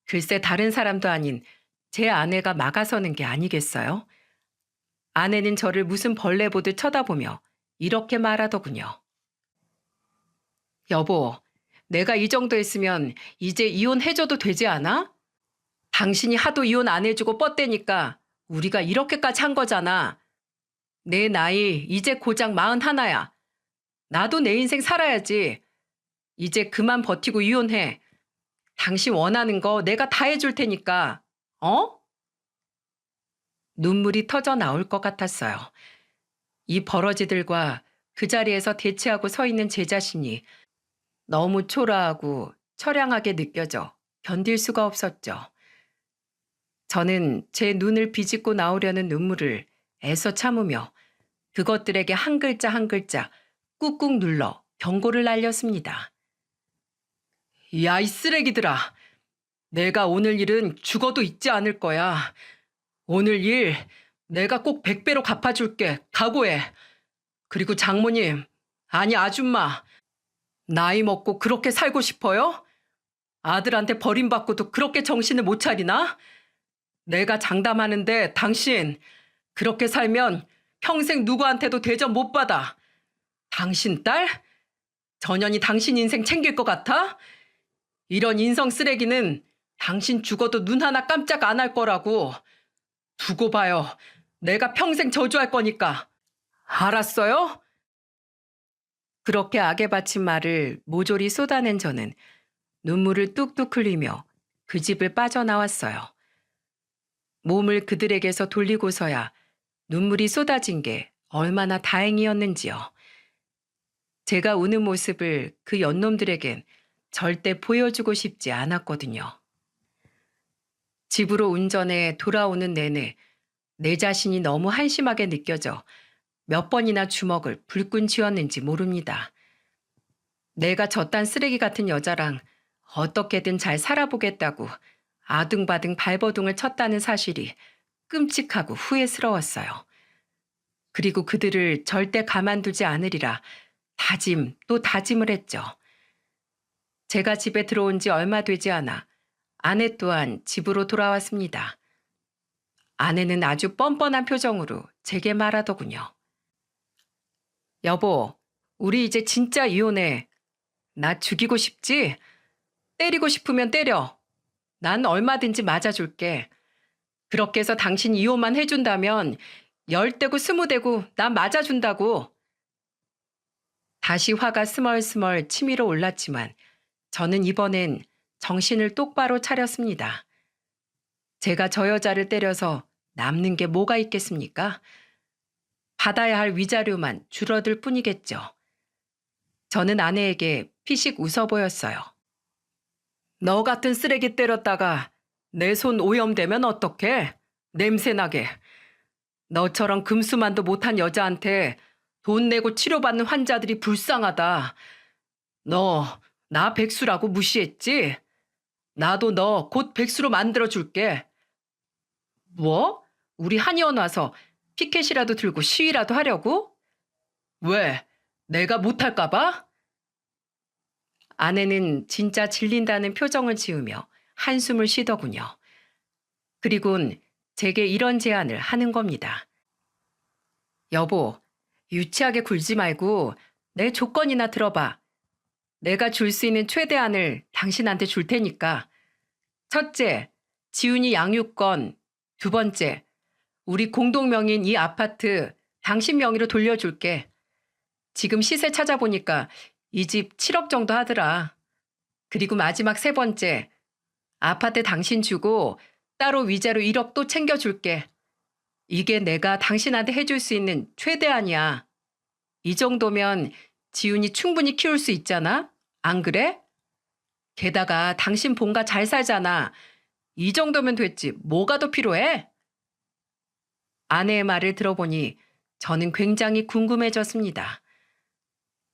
글쎄 다른 사람도 아닌 제 아내가 막아서는 게 아니겠어요? 아내는 저를 무슨 벌레 보듯 쳐다보며 이렇게 말하더군요. 여보, 내가 이 정도 했으면 이제 이혼해줘도 되지 않아? 당신이 하도 이혼 안 해주고 뻗대니까 우리가 이렇게까지 한 거잖아. 내 나이 이제 고작 41야. 나도 내 인생 살아야지. 이제 그만 버티고 이혼해. 당신 원하는 거 내가 다 해줄 테니까. 어? 눈물이 터져 나올 것 같았어요. 이 버러지들과 그 자리에서 대치하고 서 있는 제 자신이 너무 초라하고 처량하게 느껴져 견딜 수가 없었죠. 저는 제 눈을 비집고 나오려는 눈물을 애써 참으며 그것들에게 한 글자 한 글자 꾹꾹 눌러 경고를 날렸습니다. 야, 이 쓰레기들아. 내가 오늘 일은 죽어도 잊지 않을 거야. 오늘 일 내가 꼭 100배로 갚아줄게. 각오해. 그리고 장모님, 아니 아줌마, 나이 먹고 그렇게 살고 싶어요? 아들한테 버림받고도 그렇게 정신을 못 차리나? 내가 장담하는데 당신 그렇게 살면 평생 누구한테도 대접 못 받아. 당신 딸? 전현이 당신 인생 챙길 것 같아? 이런 인성 쓰레기는 당신 죽어도 눈 하나 깜짝 안 할 거라고. 두고 봐요. 내가 평생 저주할 거니까. 알았어요? 그렇게 악에 바친 말을 모조리 쏟아낸 저는 눈물을 뚝뚝 흘리며 그 집을 빠져나왔어요. 몸을 그들에게서 돌리고서야 눈물이 쏟아진 게 얼마나 다행이었는지요. 제가 우는 모습을 그 연놈들에겐 절대 보여주고 싶지 않았거든요. 집으로 운전해 돌아오는 내내 내 자신이 너무 한심하게 느껴져 몇 번이나 주먹을 불끈 쥐었는지 모릅니다. 내가 저딴 쓰레기 같은 여자랑 어떻게든 잘 살아보겠다고 아둥바둥 발버둥을 쳤다는 사실이 끔찍하고 후회스러웠어요. 그리고 그들을 절대 가만두지 않으리라 다짐 또 다짐을 했죠. 제가 집에 들어온 지 얼마 되지 않아 아내 또한 집으로 돌아왔습니다. 아내는 아주 뻔뻔한 표정으로 제게 말하더군요. 여보, 우리 이제 진짜 이혼해. 나 죽이고 싶지? 때리고 싶으면 때려. 난 얼마든지 맞아줄게. 그렇게 해서 당신 이혼만 해준다면 10대고 20대고 난 맞아준다고. 다시 화가 스멀스멀 치밀어 올랐지만 저는 이번엔 정신을 똑바로 차렸습니다. 제가 저 여자를 때려서 남는 게 뭐가 있겠습니까? 받아야 할 위자료만 줄어들 뿐이겠죠. 저는 아내에게 피식 웃어 보였어요. 너 같은 쓰레기 때렸다가 내 손 오염되면 어떡해? 냄새나게. 너처럼 금수만도 못한 여자한테 돈 내고 치료받는 환자들이 불쌍하다. 너, 나 백수라고 무시했지? 나도 너 곧 백수로 만들어줄게. 뭐? 우리 한의원 와서 피켓이라도 들고 시위라도 하려고? 왜? 내가 못할까 봐? 아내는 진짜 질린다는 표정을 지으며 한숨을 쉬더군요. 그리곤 제게 이런 제안을 하는 겁니다. 여보, 유치하게 굴지 말고 내 조건이나 들어봐. 내가 줄 수 있는 최대한을 당신한테 줄 테니까. 첫째, 지훈이 양육권. 두 번째, 우리 공동명의인 이 아파트 당신 명의로 돌려줄게. 지금 시세 찾아보니까 이 집 7억 정도 하더라. 그리고 마지막 세 번째, 아파트 당신 주고 따로 위자료 1억 또 챙겨줄게. 이게 내가 당신한테 해줄 수 있는 최대한이야. 이 정도면 지훈이 충분히 키울 수 있잖아? 안 그래? 게다가 당신 본가 잘 살잖아. 이 정도면 됐지. 뭐가 더 필요해? 아내의 말을 들어보니 저는 굉장히 궁금해졌습니다.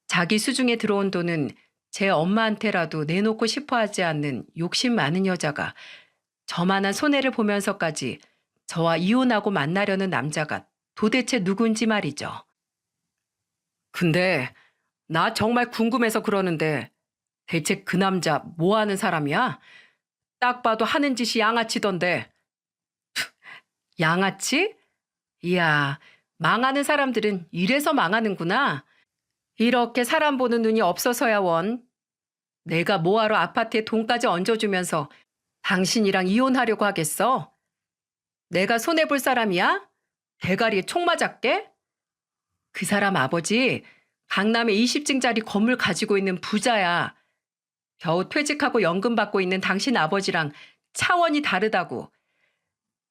자기 수중에 들어온 돈은 제 엄마한테라도 내놓고 싶어 하지 않는 욕심 많은 여자가 저만한 손해를 보면서까지 저와 이혼하고 만나려는 남자가 도대체 누군지 말이죠. 근데 나 정말 궁금해서 그러는데 대체 그 남자 뭐 하는 사람이야? 딱 봐도 하는 짓이 양아치던데. 양아치? 이야, 망하는 사람들은 이래서 망하는구나. 이렇게 사람 보는 눈이 없어서야 원. 내가 뭐하러 아파트에 돈까지 얹어주면서 당신이랑 이혼하려고 하겠어? 내가 손해볼 사람이야? 대가리에 총 맞았게? 그 사람 아버지 강남에 20층짜리 건물 가지고 있는 부자야. 겨우 퇴직하고 연금 받고 있는 당신 아버지랑 차원이 다르다고.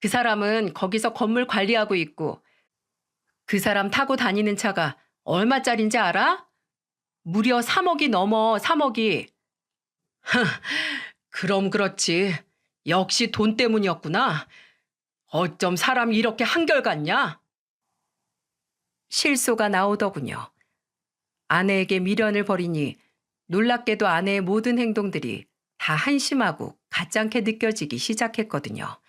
그 사람은 거기서 건물 관리하고 있고 그 사람 타고 다니는 차가 얼마짜린지 알아? 무려 3억이 넘어, 3억이. 그럼 그렇지. 역시 돈 때문이었구나. 어쩜 사람이 이렇게 한결같냐? 실소가 나오더군요. 아내에게 미련을 버리니 놀랍게도 아내의 모든 행동들이 다 한심하고 가짱게 느껴지기 시작했거든요.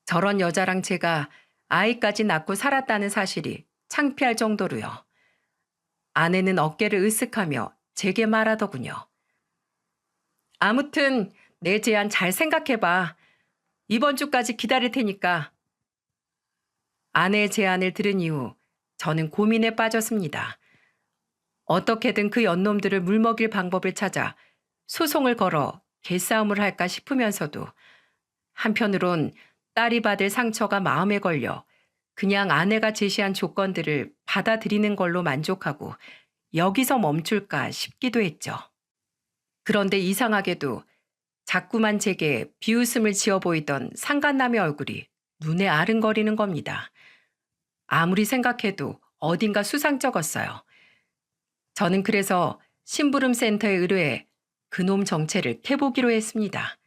저런 여자랑 제가 아이까지 낳고 살았다는 사실이 창피할 정도로요. 아내는 어깨를 으쓱하며 제게 말하더군요. 아무튼 내 제안 잘 생각해봐. 이번 주까지 기다릴 테니까. 아내의 제안을 들은 이후 저는 고민에 빠졌습니다. 어떻게든 그 연놈들을 물먹일 방법을 찾아 소송을 걸어 개싸움을 할까 싶으면서도 한편으론 딸이 받을 상처가 마음에 걸려 그냥 아내가 제시한 조건들을 받아들이는 걸로 만족하고 여기서 멈출까 싶기도 했죠. 그런데 이상하게도 자꾸만 제게 비웃음을 지어 보이던 상간남의 얼굴이 눈에 아른거리는 겁니다. 아무리 생각해도 어딘가 수상쩍었어요. 저는 그래서 심부름센터에 의뢰해 그놈 정체를 캐보기로 했습니다.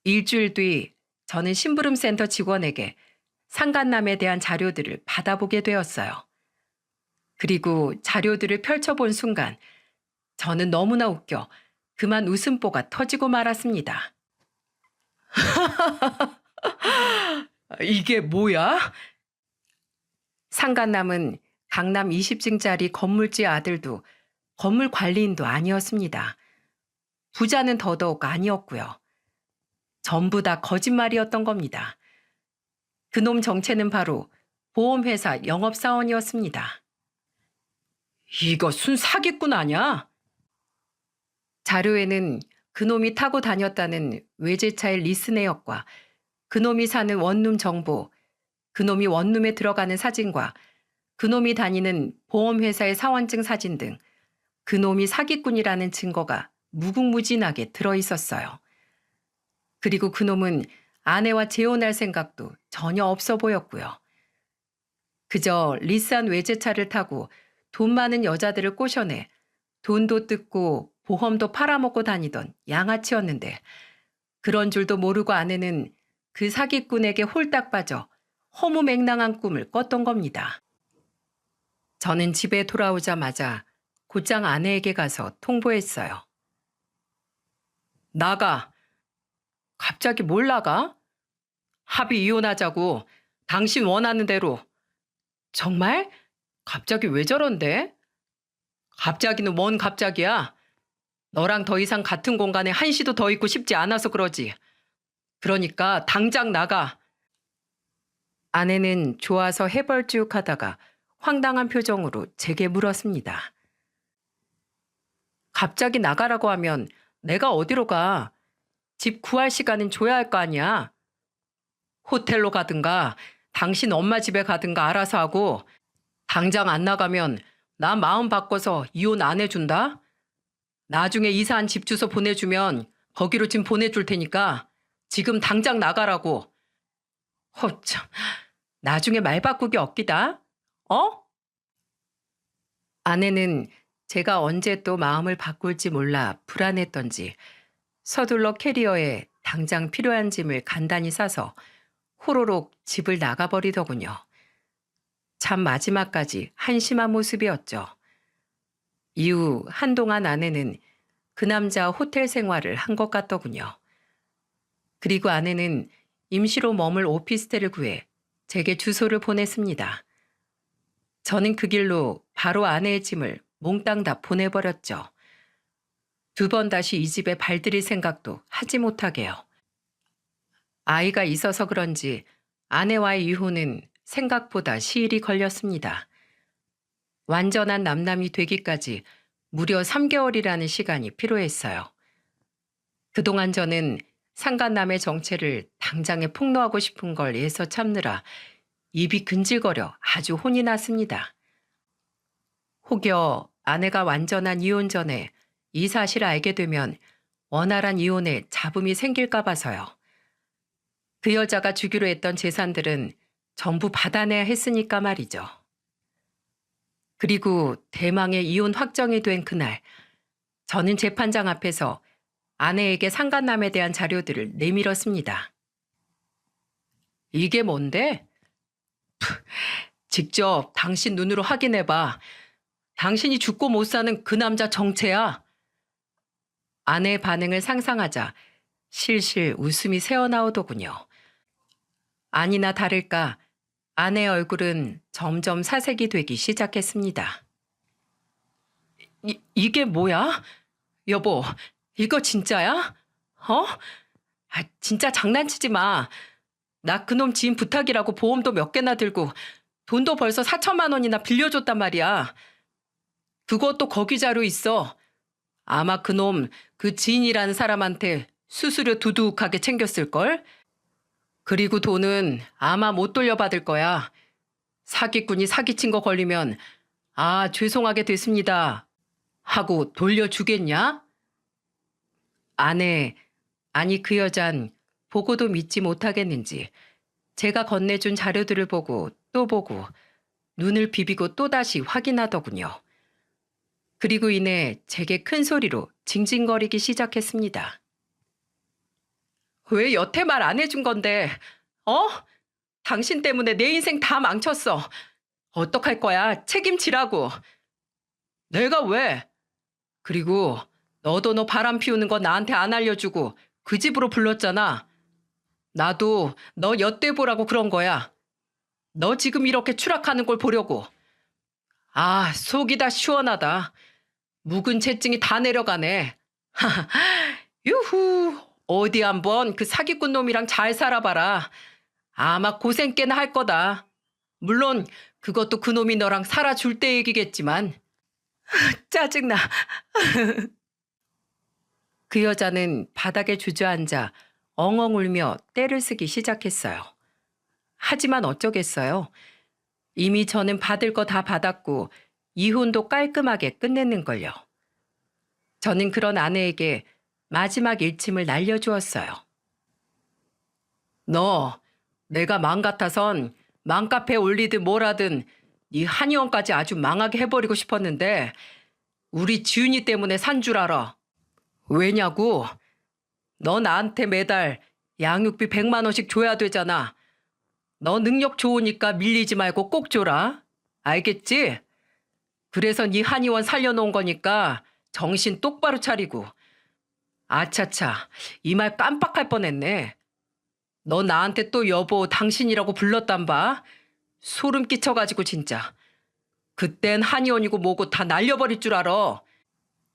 일주일 뒤 저는 심부름센터 직원에게 상간남에 대한 자료들을 받아보게 되었어요. 그리고 자료들을 펼쳐본 순간 저는 너무나 웃겨 그만 웃음보가 터지고 말았습니다. 이게 뭐야? 상간남은 강남 20층짜리 건물주의 아들도 건물 관리인도 아니었습니다. 부자는 더더욱 아니었고요. 전부 다 거짓말이었던 겁니다. 그놈 정체는 바로 보험회사 영업사원이었습니다. 이거 순 사기꾼 아냐? 자료에는 그놈이 타고 다녔다는 외제차의 리스 내역과 그놈이 사는 원룸 정보, 그놈이 원룸에 들어가는 사진과 그놈이 다니는 보험회사의 사원증 사진 등 그놈이 사기꾼이라는 증거가 무궁무진하게 들어있었어요. 그리고 그놈은 아내와 재혼할 생각도 전혀 없어 보였고요. 그저 리스한 외제차를 타고 돈 많은 여자들을 꼬셔내 돈도 뜯고 보험도 팔아먹고 다니던 양아치였는데 그런 줄도 모르고 아내는 그 사기꾼에게 홀딱 빠져 허무맹랑한 꿈을 꿨던 겁니다. 저는 집에 돌아오자마자 곧장 아내에게 가서 통보했어요. 나가. 갑자기 뭘 나가? 합의 이혼하자고. 당신 원하는 대로. 정말? 갑자기 왜 저런데? 갑자기는 뭔 갑자기야? 너랑 더 이상 같은 공간에 한시도 더 있고 싶지 않아서 그러지. 그러니까 당장 나가. 아내는 좋아서 해벌쭉하다가 황당한 표정으로 제게 물었습니다. 갑자기 나가라고 하면 내가 어디로 가? 집 구할 시간은 줘야 할 거 아니야. 호텔로 가든가 당신 엄마 집에 가든가 알아서 하고 당장 안 나가면 나 마음 바꿔서 이혼 안 해준다. 나중에 이사한 집 주소 보내주면 거기로 짐 보내줄 테니까 지금 당장 나가라고. 참, 나중에 말 바꾸기 없기다. 어? 아내는 제가 언제 또 마음을 바꿀지 몰라 불안했던지 서둘러 캐리어에 당장 필요한 짐을 간단히 싸서 호로록 집을 나가버리더군요. 참 마지막까지 한심한 모습이었죠. 이후 한동안 아내는 그 남자 호텔 생활을 한 것 같더군요. 그리고 아내는 임시로 머물 오피스텔을 구해 제게 주소를 보냈습니다. 저는 그 길로 바로 아내의 짐을 몽땅 다 보내버렸죠. 2번 다시 이 집에 발들일 생각도 하지 못하게요. 아이가 있어서 그런지 아내와의 이혼은 생각보다 시일이 걸렸습니다. 완전한 남남이 되기까지 무려 3개월이라는 시간이 필요했어요. 그동안 저는 상간남의 정체를 당장에 폭로하고 싶은 걸 애써 참느라 입이 근질거려 아주 혼이 났습니다. 혹여 아내가 완전한 이혼 전에 이 사실을 알게 되면 원활한 이혼에 잡음이 생길까 봐서요. 그 여자가 주기로 했던 재산들은 전부 받아내야 했으니까 말이죠. 그리고 대망의 이혼 확정이 된 그날, 저는 재판장 앞에서 아내에게 상간남에 대한 자료들을 내밀었습니다. 이게 뭔데? 직접 당신 눈으로 확인해봐. 당신이 죽고 못 사는 그 남자 정체야. 아내의 반응을 상상하자 실실 웃음이 새어나오더군요. 아니나 다를까 아내의 얼굴은 점점 사색이 되기 시작했습니다. 이게 뭐야? 여보, 이거 진짜야? 어? 진짜 장난치지 마. 나 그놈 지인 부탁이라고 보험도 몇 개나 들고 돈도 벌써 4천만 원이나 빌려줬단 말이야. 그것도 거기 자료 있어. 아마 그놈 그 지인이라는 사람한테 수수료 두둑하게 챙겼을걸? 그리고 돈은 아마 못 돌려받을 거야. 사기꾼이 사기친 거 걸리면 죄송하게 됐습니다 하고 돌려주겠냐? 아내, 아니 그 여잔 보고도 믿지 못하겠는지 제가 건네준 자료들을 보고 또 보고 눈을 비비고 또다시 확인하더군요. 그리고 이내 제게 큰 소리로 징징거리기 시작했습니다. 왜 여태 말 안 해준 건데? 당신 때문에 내 인생 다 망쳤어. 어떡할 거야? 책임지라고. 내가 왜? 그리고 너도 너 바람 피우는 거 나한테 안 알려주고 그 집으로 불렀잖아. 나도 너 엿대 보라고 그런 거야. 너 지금 이렇게 추락하는 걸 보려고. 속이 다 시원하다. 묵은 채증이 다 내려가네. 유후, 어디 한번 그 사기꾼 놈이랑 잘 살아봐라. 아마 고생 꽤나 할 거다. 물론 그것도 그 놈이 너랑 살아줄 때 얘기겠지만. 짜증나. 그 여자는 바닥에 주저앉아 엉엉 울며 떼를 쓰기 시작했어요. 하지만 어쩌겠어요. 이미 저는 받을 거 다 받았고 이혼도 깔끔하게 끝냈는걸요. 저는 그런 아내에게 마지막 일침을 날려주었어요. 너, 내가 맘 같아선 맘카페에 올리든 뭐라든 네 한의원까지 아주 망하게 해버리고 싶었는데 우리 지훈이 때문에 산 줄 알아. 왜냐고? 너 나한테 매달 양육비 100만 원씩 줘야 되잖아. 너 능력 좋으니까 밀리지 말고 꼭 줘라. 알겠지? 그래서 네 한의원 살려놓은 거니까 정신 똑바로 차리고. 아차차, 이 말 깜빡할 뻔했네. 너 나한테 또 여보 당신이라고 불렀단 봐. 소름 끼쳐가지고 진짜. 그땐 한의원이고 뭐고 다 날려버릴 줄 알아.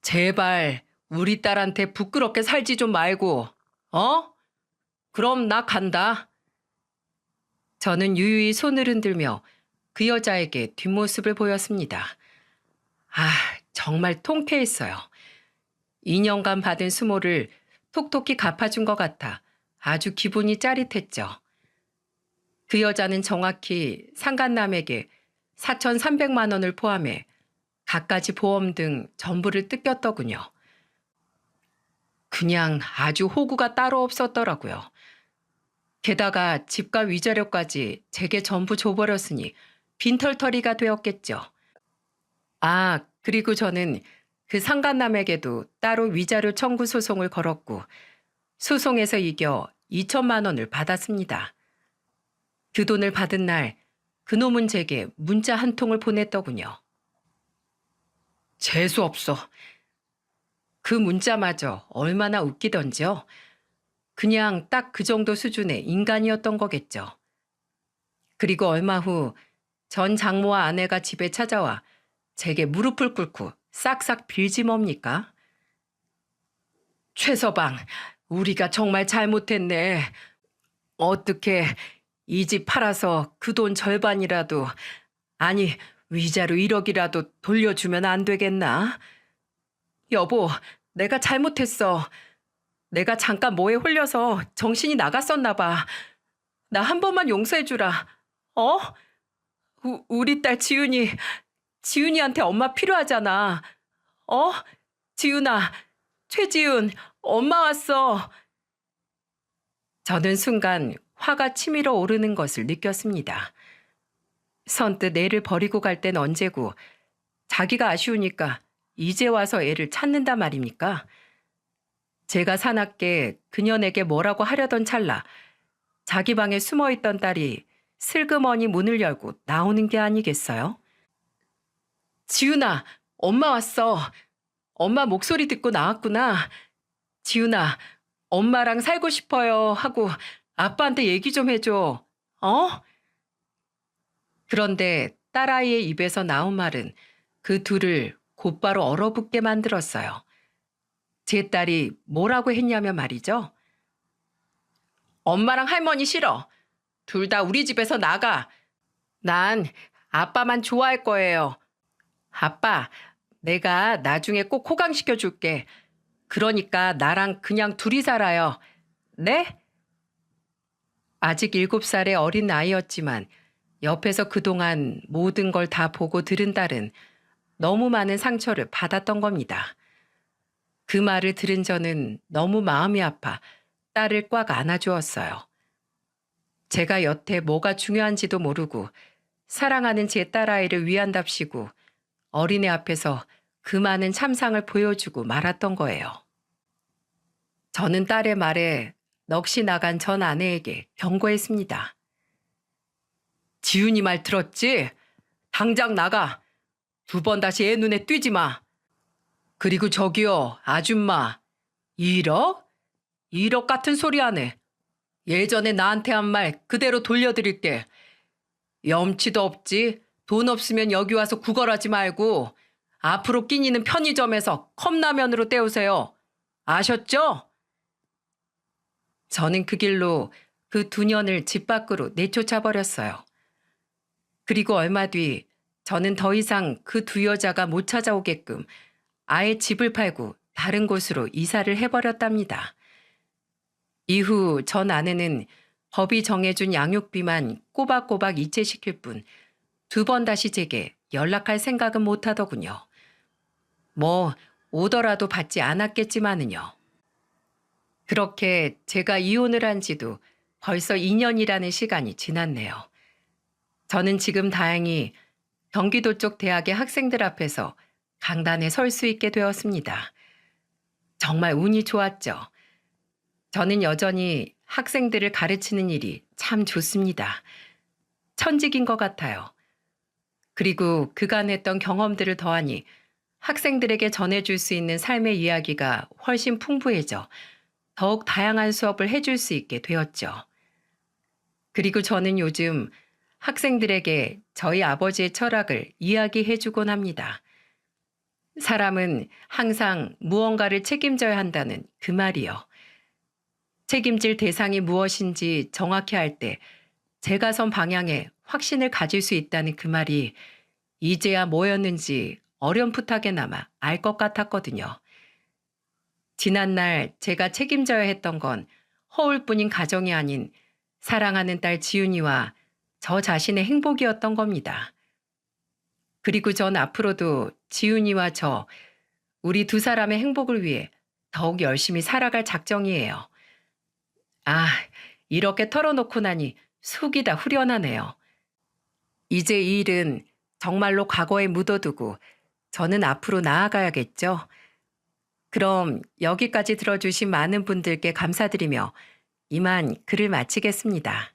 제발 우리 딸한테 부끄럽게 살지 좀 말고. 어? 그럼 나 간다. 저는 유유히 손을 흔들며 그 여자에게 뒷모습을 보였습니다. 아, 정말 통쾌했어요. 2년간 받은 수모를 톡톡히 갚아준 것 같아 아주 기분이 짜릿했죠. 그 여자는 정확히 상간남에게 4,300만 원을 포함해 갖가지 보험 등 전부를 뜯겼더군요. 그냥 아주 호구가 따로 없었더라고요. 게다가 집과 위자료까지 제게 전부 줘버렸으니 빈털터리가 되었겠죠. 아, 그리고 저는 그 상간남에게도 따로 위자료 청구 소송을 걸었고 소송에서 이겨 2천만 원을 받았습니다. 그 돈을 받은 날 그놈은 제게 문자 한 통을 보냈더군요. 재수없어. 그 문자마저 얼마나 웃기던지요. 그냥 딱 그 정도 수준의 인간이었던 거겠죠. 그리고 얼마 후 전 장모와 아내가 집에 찾아와 제게 무릎을 꿇고 싹싹 빌지 뭡니까? 최서방, 우리가 정말 잘못했네. 어떻게 이 집 팔아서 그 돈 절반이라도, 아니 위자료 1억이라도 돌려주면 안 되겠나? 여보, 내가 잘못했어. 내가 잠깐 뭐에 홀려서 정신이 나갔었나 봐. 나 한 번만 용서해주라. 어? 우리 딸 지훈이한테 엄마 필요하잖아. 어? 지훈아, 최지훈, 엄마 왔어. 저는 순간 화가 치밀어 오르는 것을 느꼈습니다. 선뜻 애를 버리고 갈 땐 언제고 자기가 아쉬우니까 이제 와서 애를 찾는다 말입니까? 제가 사납게 그녀에게 뭐라고 하려던 찰나 자기 방에 숨어있던 딸이 슬그머니 문을 열고 나오는 게 아니겠어요? 지훈아, 엄마 왔어. 엄마 목소리 듣고 나왔구나. 지훈아, 엄마랑 살고 싶어요 하고 아빠한테 얘기 좀 해줘. 어? 그런데 딸아이의 입에서 나온 말은 그 둘을 곧바로 얼어붙게 만들었어요. 제 딸이 뭐라고 했냐면 말이죠. 엄마랑 할머니 싫어. 둘 다 우리 집에서 나가. 난 아빠만 좋아할 거예요. 아빠, 내가 나중에 꼭 호강시켜 줄게. 그러니까 나랑 그냥 둘이 살아요. 네? 아직 7살의 어린 나이였지만 옆에서 그동안 모든 걸 다 보고 들은 딸은 너무 많은 상처를 받았던 겁니다. 그 말을 들은 저는 너무 마음이 아파 딸을 꽉 안아주었어요. 제가 여태 뭐가 중요한지도 모르고 사랑하는 제 딸아이를 위한답시고 어린애 앞에서 그 많은 참상을 보여주고 말았던 거예요. 저는 딸의 말에 넋이 나간 전 아내에게 경고했습니다. 지훈이 말 들었지? 당장 나가. 2번 다시 애 눈에 띄지 마. 그리고 저기요, 아줌마. 1억? 1억 같은 소리 안 해. 예전에 나한테 한 말 그대로 돌려드릴게. 염치도 없지. 돈 없으면 여기 와서 구걸하지 말고 앞으로 끼니는 편의점에서 컵라면으로 때우세요. 아셨죠? 저는 그 길로 그 2년을 집 밖으로 내쫓아 버렸어요. 그리고 얼마 뒤 저는 더 이상 그 두 여자가 못 찾아오게끔 아예 집을 팔고 다른 곳으로 이사를 해버렸답니다. 이후 전 아내는 법이 정해준 양육비만 꼬박꼬박 이체시킬 뿐 두 번 다시 제게 연락할 생각은 못 하더군요. 뭐 오더라도 받지 않았겠지만은요. 그렇게 제가 이혼을 한 지도 벌써 2년이라는 시간이 지났네요. 저는 지금 다행히 경기도 쪽 대학의 학생들 앞에서 강단에 설 수 있게 되었습니다. 정말 운이 좋았죠. 저는 여전히 학생들을 가르치는 일이 참 좋습니다. 천직인 것 같아요. 그리고 그간 했던 경험들을 더하니 학생들에게 전해줄 수 있는 삶의 이야기가 훨씬 풍부해져 더욱 다양한 수업을 해줄 수 있게 되었죠. 그리고 저는 요즘 학생들에게 저희 아버지의 철학을 이야기해주곤 합니다. 사람은 항상 무언가를 책임져야 한다는 그 말이요. 책임질 대상이 무엇인지 정확히 알 때 제가 선 방향에 확신을 가질 수 있다는 그 말이 이제야 뭐였는지 어렴풋하게나마 알 것 같았거든요. 지난날 제가 책임져야 했던 건 허울뿐인 가정이 아닌 사랑하는 딸 지윤이와 저 자신의 행복이었던 겁니다. 그리고 전 앞으로도 지윤이와 우리 두 사람의 행복을 위해 더욱 열심히 살아갈 작정이에요. 아, 이렇게 털어놓고 나니 속이 다 후련하네요. 이제 이 일은 정말로 과거에 묻어두고 저는 앞으로 나아가야겠죠. 그럼 여기까지 들어주신 많은 분들께 감사드리며 이만 글을 마치겠습니다.